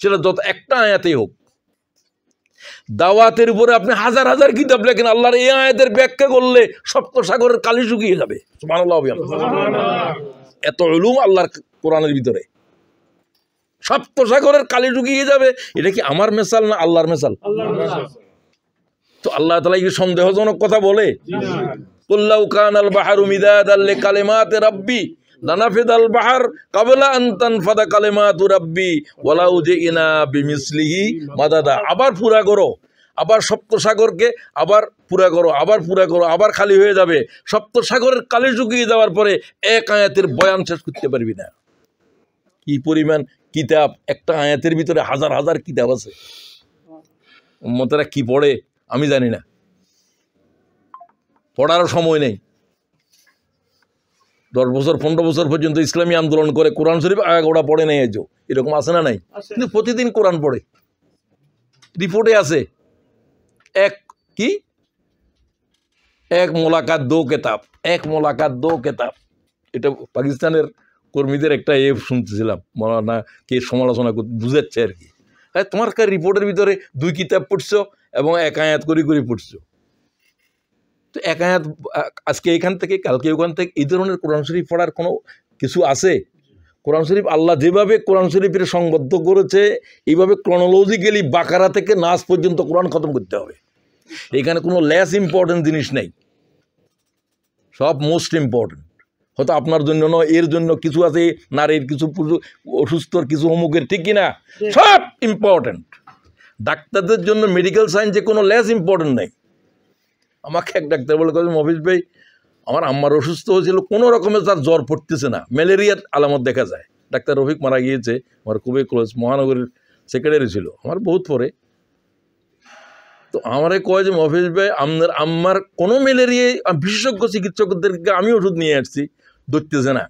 সেটা যত একটা আয়াতেই হোক। দাওয়াতের উপরে আপনি হাজার হাজার কিতাব লেখেন, আল্লাহর এই আয়াতের ব্যাখ্যা করলে সপ্ত সাগরের কালি শুকিয়ে যাবে। সুবহানাল্লাহ। এত উলুম আল্লাহর কোরআনের ভিতরে, সপ্ত সাগরের কালি শুকিয়ে যাবে। এটা কি আমার মেসাল না আল্লাহর মেসাল? তো আল্লাহ তাআলা কি সন্দেহজনক কথা বলে? কুল্লাউ কানাল বাহরু মিদাদাল লিকালিমাতি রাব্বি লানাফিদাল বাহর ক্বাবলা আন তানফাদা কালিমাতু রাব্বি ওয়ালাউ জিনা বিমিসলিহি মাদাদা। আবার পুরা করো, আবার সপ্ত সাগরকে আবার পুরা করো, আবার পুরা করো, আবার খালি হয়ে যাবে। সপ্ত সাগরের কালি শুকিয়ে যাওয়ার পরে এক আয়াতের বয়ান শেষ করতে পারবি না। কি পরিমাণ কিতাব, একটা আয়াতের ভিতরে হাজার হাজার কিতাব আছে। উম্মতেরা কি পড়ে আমি জানি না, পড়ারও সময় নেই। 10 বছর 15 বছর পর্যন্ত ইসলামী আন্দোলন করে কোরআন শরীফ ওরা পড়ে নেই, এরকম আছে না নাই? কিন্তু প্রতিদিন কোরআন পড়ে, রিপোর্টে আছে এক মোলাকাত দো কেতাব, এক মোলাকাত দো কেতাব। এটা পাকিস্তানের কর্মীদের একটা শুনতেছিলাম, মৌলানা কে সমালোচনা বুঝাচ্ছে আর কি। তোমার রিপোর্টের ভিতরে 2 কিতাব পড়ছো এবং এক আয়াত করে করে পড়ছো। তো এক আয়াত আজকে এখান থেকে কালকে ওখান থেকে, এই ধরনের কোরআন শরীফ পড়ার কোনো কিছু আছে? কোরআন শরীফ আল্লাহ যেভাবে কোরআন শরীফের সংবদ্ধ করেছে, এইভাবে ক্রনোলজিক্যালি বাকারা থেকে নাস পর্যন্ত কোরআন খতম করতে হবে। এখানে কোনো লেস ইম্পর্টেন্ট জিনিস নেই, সব মোস্ট ইম্পর্টেন্ট। হয়তো আপনার জন্য নয়, এর জন্য কিছু আছে, নারীর কিছু, অসুস্থর কিছু, অমুকের, ঠিক কিনা? সব ইম্পর্টেন্ট। ডাক্তারদের জন্য মেডিকেল সায়েন্সে কোনো লেস ইম্পর্টেন্ট নেই। আমাকে এক ডাক্তার বলে, মফিজ ভাই আমার আম্মার অসুস্থ হয়েছিল, কোনো রকমের তার জ্বর পড়তেছে না, ম্যালেরিয়ার আলামত দেখা যায়। ডাক্তার রফিক মারা গিয়েছে, আমার খুবই ক্লোজ, মহানগরের সেক্রেটারি ছিল আমার বহুত পরে। তো আমারে কয় যে মফিজ ভাই আপনার আম্মার কোনো ম্যালেরিয়ায়, বিশেষজ্ঞ চিকিৎসকদেরকে আমি ওষুধ নিয়ে আসছি, ধরতেছে না।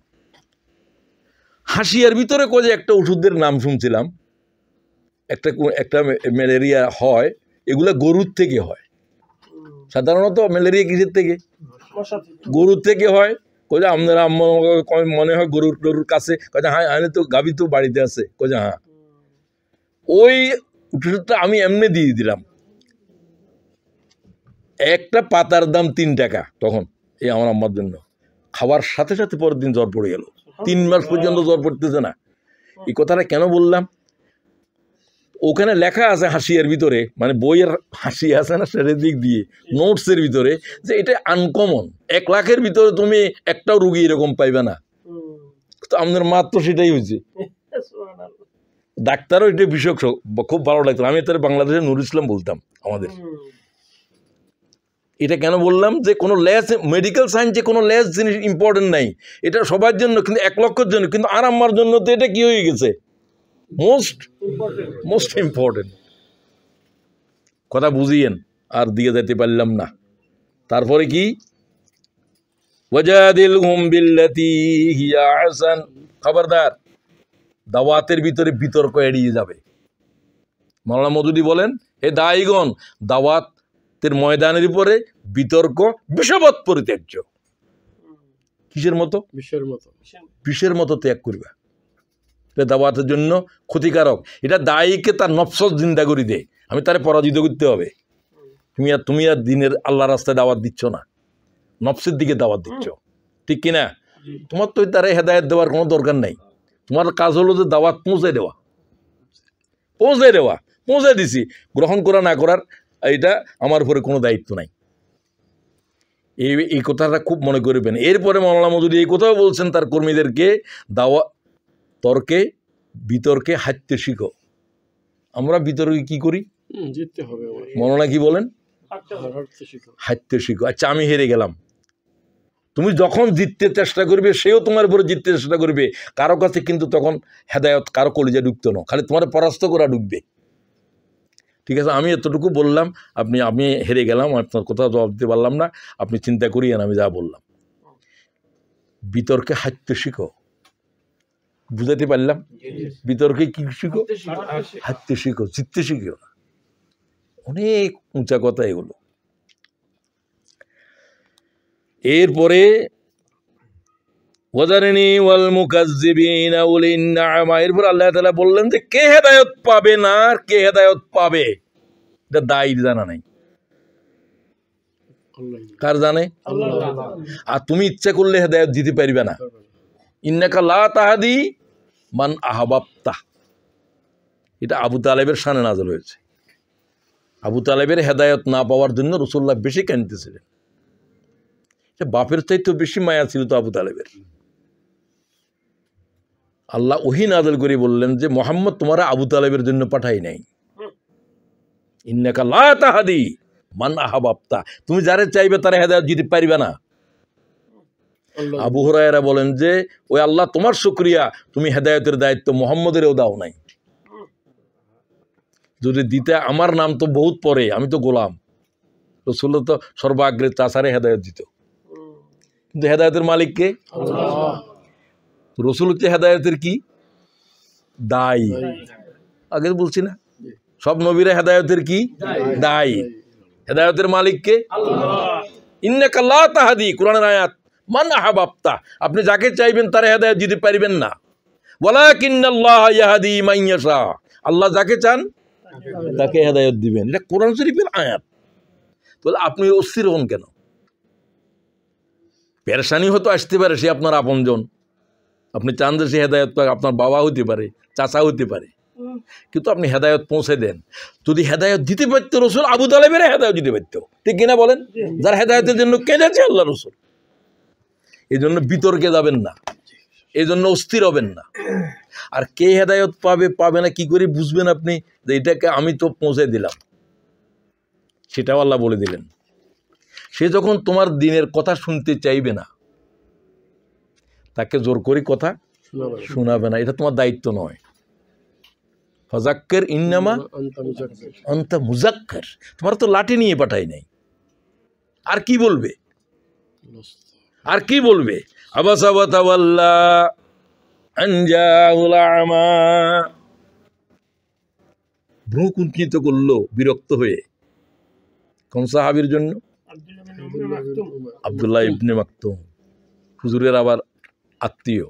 হাসিয়ার ভিতরে কয় যে একটা ওষুধের নাম শুনছিলাম, একটা ম্যালেরিয়া হয়, এগুলা গরুর থেকে হয়। সাধারণত ম্যালেরিয়া কিসের থেকে? গরুর থেকে হয়। কয়ে আপনারা মনে হয় গরুর কাছে, কয়ে হ্যাঁ আমি তো গাভী তো বাড়িতে আছে, কয়ে হ্যাঁ। ওই ওষুধটা আমি এমনি দিয়ে দিলাম, একটা পাতার দাম 3 টাকা তখন, এই আমার আম্মার জন্য। খাবার সাথে সাথে পরের দিন জ্বর পড়ে গেল, 3 মাস পর্যন্ত জ্বর পড়তেছে না। এই কথাটা কেন বললাম? ওখানে লেখা আছে হাসিয়ার ভিতরে, মানে বইয়ের হাসি আছে না, সেটার দিক দিয়ে নোটসের ভিতরে, যে এটা আনকমন, 1 লাখের ভিতরে তুমি একটাও রুগী এরকম পাইবে না। তো আমাদের মাত্র সেটাই হয়েছে। ডাক্তারও এটা বিশেষ, খুব ভালো লাগতো। আমি তার বাংলাদেশে নুর ইসলাম বলতাম আমাদের। এটা কেন বললাম যে কোনো লেস, মেডিকেল সায়েন্সে কোনো লেস জিনিস ইম্পর্টেন্ট নাই, এটা সবার জন্য, কিন্তু 1 লক্ষের জন্য। কিন্তু আর আমার জন্য তো এটা কি হয়ে গেছে? Most important. কথা বুঝিয়েন, আর দিয়ে যেতে পারলাম না। তারপরে কি? ওয়াজাদিলহুম বিল্লাতী হিয়া আহসান। খবরদার, দাওয়াতের ভিতরে বিতর্ক এড়িয়ে যাবে। মাওলানা মওদুদী বলেন, হে দায়ীগণ, দাওয়াতের ময়দানের উপরে বিতর্ক বিষবৎ পরিত্যাজ্য। কিসের মতো? বিষের মতো ত্যাগ করবা। এটা দাওয়াতের জন্য ক্ষতিকারক। এটা দায়ীকে তার নফস জিন্দা করে দেয়, আমি তারে পরাজিত করতে হবে। তুমি আর দিনের আল্লাহ রাস্তায় দাওয়াত দিচ্ছ না, নফসের দিকে দাওয়াত দিচ্ছ, ঠিক কিনা? তোমার তো তারে হেদায়েত দেওয়ার কোনো দরকার নাই। তোমার কাজ হলো যে দাওয়াত পৌঁছে দেওয়া, পৌঁছে দিছি, গ্রহণ করা না করার এটা আমার উপরে কোনো দায়িত্ব নাই। এই কথাটা খুব মনে করবেন। এরপরে মাওলানা মওদুদী এই কথাও বলছেন তার কর্মীদেরকে, বিতর্কে হাঁটতে শিখো। আমরা বিতর্কে কি করি? মাওলানা কি বলেন? হাঁটতে শিখো। আচ্ছা, আমি হেরে গেলাম, তুমি যখন জিততে চেষ্টা করবে সেও তোমার উপরে জিততে চেষ্টা করবে, কারো কাছে কিন্তু তখন হেদায়ত কারো কলিজা ঢুকতো না, খালি তোমার পরাস্ত করা ঢুকবে। ঠিক আছে, আমি এতটুকু বললাম, আমি হেরে গেলাম, আপনার কোথাও জবাব দিতে পারলাম না, আপনি চিন্তা করিয়েন আমি যা বললাম। বিতর্কে হাঁটতে শিখো, বুঝাতে পারলাম? বিতর্কে কি শিখো? হাঁটতে শিখো, জিততে শিখো না। অনেক উঁচা কথা এগুলো। এরপরে ওয়াজারনি ওয়াল মুকাজ্জিবিনা উলিন নি'মা, এরপর আল্লাহ তাআলা বললেন যে কে হেদায়েত পাবে না আর কে হেদায়েত পাবে এটা দায়ীর জানা নাই। কার জানে? আর তুমি ইচ্ছা করলে হেদায়েত দিতে পারবে না। ইন্নাকা লা তাহদি মান আহবাবতা, এটা আবু তালেবের শানে নাযিল হয়েছে। আবু তালেবের হেদায়েত না পাওয়ার জন্য রাসূলুল্লাহ বেশি কাঁদতেছিলেন। বাপের চাইতে বেশি মায়া ছিল তো আবু তালেবের। আল্লাহ ওহী নাযিল করে বললেন যে মুহাম্মদ তোমারা আবু তালেবের জন্য পাঠাই নাই। ইন্নাকা লা তাহদি মান আহবাবতা, তুমি যারে চাইবে তারা হেদায়েত দিতে পারবে না। আবু হুরায়রা বলেন যে ওই আল্লাহ তোমার শুকরিয়া, তুমি হেদায়েতের দায়িত্ব মুহাম্মদেরও দাও নাই। যদি দিতে, আমার নাম তো বহুত পরে, আমি তো গোলাম। রাসূলুল্লাহ তো সর্বাগ্রে চাচারে হেদায়েত দিত, কিন্তু হেদায়েতের মালিক কে? রাসূল হচ্ছে হেদায়েতের কি দায়ী। আগে বলছি না, সব নবীরা হেদায়েতের কি দায়ী। হেদায়েতের মালিক কে? ইন্নাকা লা তাহদি, কোরআনের আয়াত, মান আহবাবতা, আপনি যাকে চাইবেন তারা হেদায়েত দিতে পারবেন না। ওয়ালাকিন্নাল্লাহা ইয়াহদি মান ইয়াশা, আল্লাহ যাকে চান তাকে হেদায়েত দিবেন। এটা কোরআন শরীফের আয়াত। তাহলে আপনি অস্থির হন কেন? পেরেশানি হয়তো আসতে পারে, সে আপনার আপনজন, আপনি চান যে সে হেদায়েত পাক, আপনার বাবা হতে পারে, চাচা হতে পারে, কিন্তু আপনি হেদায়েত পৌঁছে দেন। যদি হেদায়েত দিতে পারতো রাসূল, আবু তালেবের হেদায়েত দিতে পারতো, ঠিক কিনা বলেন? যার হেদায়েতের জন্য কেঁদেছে আল্লাহ রাসূল। এই জন্য বিতর্কে যাবেন না, এই জন্য অস্থির হবেন না। আর কে হেদায়েত পাবে পাবে না কি করে বুঝবেন আপনি যে এটাকে আমি তো পৌঁছে দিলাম? সেটাও আল্লাহ বলে দিলেন। সে যখন তোমার দিনের কথা শুনতে চাইবে না, তাকে জোর করে কথা শোনাবে না, এটা তোমার দায়িত্ব নয়। ফাযাক্কির ইন্নামা আনতা মুযাক্কির, তোমার তো লাঠি নিয়ে পাঠাই নাই। আর কি বলবে? আর কি বলবে? আবাসা ওয়া তাওয়াল্লা আন জাআহুল আমা, ভ্রু কুঞ্চিত করলো বিরক্ত হয়ে। কোন সাহাবীর জন্য? আব্দুল্লাহ ইবনে মাকতুম, হুজুরের আবার আত্মীয়,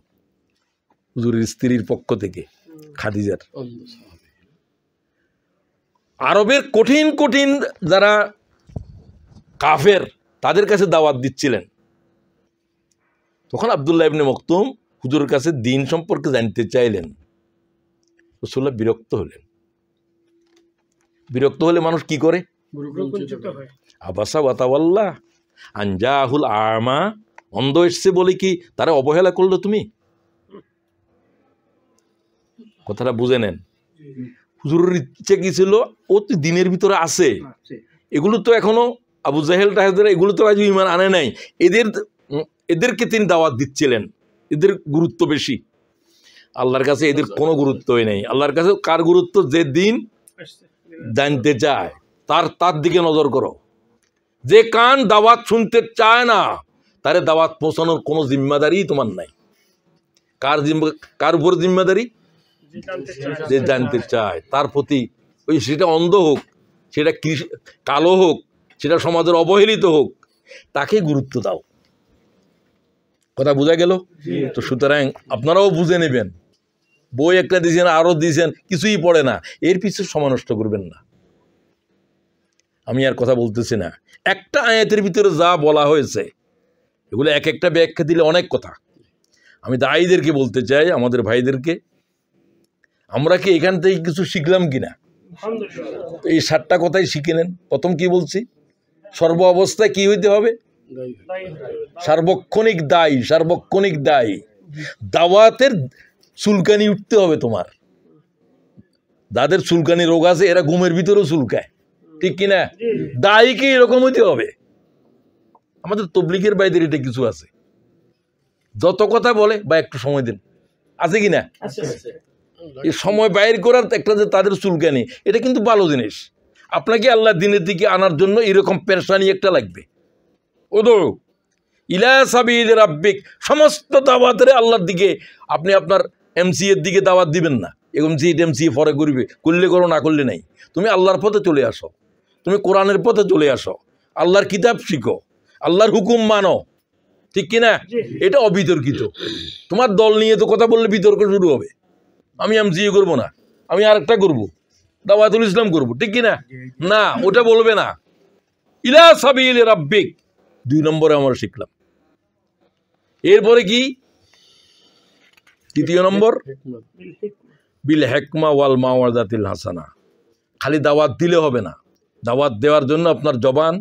হুজুরের স্ত্রীর পক্ষ থেকে খাদিজার। আরবের কঠিন কঠিন যারা কাফের তাদের কাছে দাওয়াত দিচ্ছিলেন। তখন আব্দুল্লাহ ইবনে মাকতুম হুজুরের কাছে দ্বীন সম্পর্কে জানতে চাইলেন। রাসূলুল্লাহ বিরক্ত হলেন। বিরক্ত হলে মানুষ কি করে? আবাসা ওয়া তাওয়াল্লা আন জাআহুল আমা, অন্ধ এসছে বলে কি তারা অবহেলা করলো? তুমি কথাটা বুঝে নেন। হুজুরের ইচ্ছে কি ছিল? ও তো দিনের ভিতরে আছে, এগুলো তো এখনো আবু জাহেল টাহেলরা এগুলো তো আজ ঈমান আনে নাই, এদেরকে তিনি দাওয়াত দিচ্ছিলেন। এদের গুরুত্ব বেশি, আল্লাহর কাছে এদের কোনো গুরুত্বই নেই। আল্লাহর কাছে কার গুরুত্ব? যে দিন জানতে চায় তার দিকে নজর করো। যে কান দাওয়াত শুনতে চায় না তারে দাওয়াত পৌঁছানোর কোনো জিম্মাদারি তোমার নাই। কার উপর জিম্মাদারি? যে জানতে চায় তার প্রতি, ওই সেটা অন্ধ হোক, সেটা কালো হোক, সেটা সমাজের অবহেলিত হোক, তাকে গুরুত্ব দাও। কথা বোঝা গেল তো? সুতরাং আপনারাও বুঝে নেবেন। বই একটা দিয়েছেন, আরো দিয়েছেন, কিছুই পড়ে না, এর পিছনে সময় নষ্ট করবেন না। আমি আর কথা বলতেছি না। একটা আয়াতের ভিতরে যা বলা হয়েছে এগুলো এক একটা ব্যাখ্যা দিলে অনেক কথা। আমি দায়ীদেরকে বলতে চাই, আমাদের ভাইদেরকে, আমরা কি এখান থেকে কিছু শিখলাম কিনা? এই 7টা কথাই শিখে নেন। প্রথম কি বলছি? সর্ব অবস্থায় কি হইতে হবে? সার্বক্ষণিক দায়ী। সার্বক্ষণিক দায়ী। দাওয়াতের চুলকানি উঠতে হবে তোমার। যাদের চুলকানি রোগ আছে এরা ঘুমের ভিতরেও চুলকায়, ঠিক কিনা? দায়ী কি এরকম হইতে হবে? আমাদের তবলিগের বাইদের এটা কিছু আছে। যত কথা বলে বা একটু সময় দিন, আছে কি না? এই সময় বাইর করার একটা যে তাদের চুলকানি, এটা কিন্তু ভালো জিনিস। আপনাকে আল্লাহ দিনের দিকে আনার জন্য এরকম পেরেশানি একটা লাগবে। ওদো ইলা সাবিল রাব্বিক, সমস্ত দাওয়াতের আল্লাহর দিকে। আপনি আপনার এমসি এর দিকে দাওয়াত দিবেন না, এমসি পরে করবে, করলে করো না করলে নাই। তুমি আল্লাহর পথে চলে আসো, তুমি কোরআনের পথে চলে আসো, আল্লাহর কিতাব শিখো, আল্লাহর হুকুম মানো, ঠিক কিনা? এটা অবিতর্কিত। তোমার দল নিয়ে তো কথা বললে বিতর্ক শুরু হবে। আমি এমসিএ করবো না, আমি আরেকটা করব, দাওয়াতুল ইসলাম করব, ঠিক কিনা? না, ওটা বলবে না। ইলা সাবিল রাব্বিক 2 নম্বরে আমরা শিখলাম। এরপরে কি? 3 নম্বর, বিল হিকমা ওয়াল মাওয়াজাতিল হাসানা। খালি দাওয়াত দিলে হবে না, দাওয়াত দেওয়ার জন্য আপনার জবান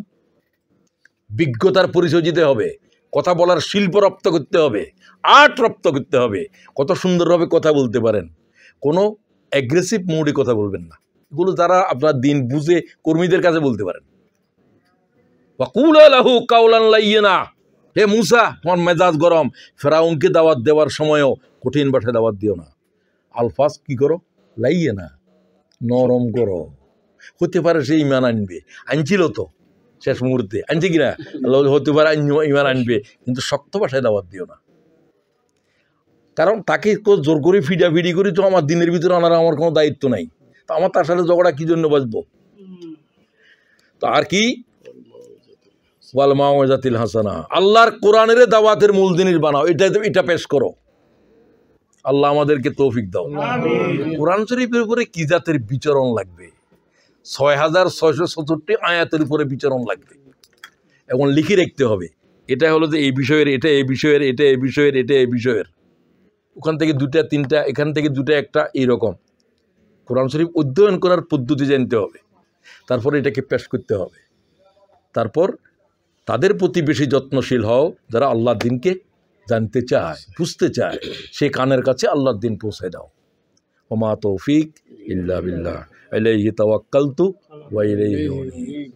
বিজ্ঞতার পরিচয় দিতে হবে, কথা বলার শিল্প রপ্ত করতে হবে, আর্ট রপ্ত করতে হবে। কত সুন্দরভাবে কথা বলতে পারেন, কোনো অ্যাগ্রেসিভ মুডে কথা বলবেন না। এগুলো যারা আপনার দিন বুঝে কর্মীদের কাছে বলতে পারেন। ওয়াকুলা লাহু কাওলান লাইয়িনা, হে মুসা তোমার মেজাজ গরম, ফেরাউনকে দাওয়াত দেওয়ার সময়ও কঠিন ভাষায় দাওয়াত দিও না। আলফাজ কি করো? লাইয়িনা, নরম করো। হতে পারে সে ইমান আনবে, আনছিল তো শেষ মুহূর্তে, আনছে কিনা? হতে পারে ইমান আনবে, কিন্তু শক্ত ভাষায় দাওয়াত দিও না। কারণ তাকে জোর করে ফিডাফিডি করি তো আমার দিনের ভিতরে আনার আমার কোনো দায়িত্ব নাই। তো আমার তার সাথে ঝগড়া কি জন্য বাঁচবো? তো আর কি? ওয়াল মাওয়াজাতিল হাসানা, আল্লাহর কোরআনের দাওয়াতের মূল জিনিস বানাও, এটা পেশ করো। আল্লাহ আমাদেরকে তৌফিক দাও। কোরআন শরীফের উপরে কি জাতের বিচরণ লাগবে? 6667 আয়াতের উপরে বিচরণ লাগবে। এখন লিখে রাখতে হবে, এটা হলো যে এই বিষয়ের, এটা এই বিষয়ের, এটা এই বিষয়ের, এটা এই বিষয়ের। ওখান থেকে 2টা 3টা, এখান থেকে 2টা 1টা, এইরকম কোরআন শরীফ অধ্যয়ন করার পদ্ধতি জানতে হবে। তারপর এটাকে পেশ করতে হবে। তারপর তাদের প্রতি বেশি যত্নশীল হও যারা আল্লাহর দিনকে জানতে চায়, বুঝতে চায়, সে কানের কাছে আল্লাহর দিন পৌঁছে দাও। ওমা তৌফিক ইল্লা বিল্লাহ, আলাইহি তাওয়াক্কালতু ওয়া ইলাইহি উনীব।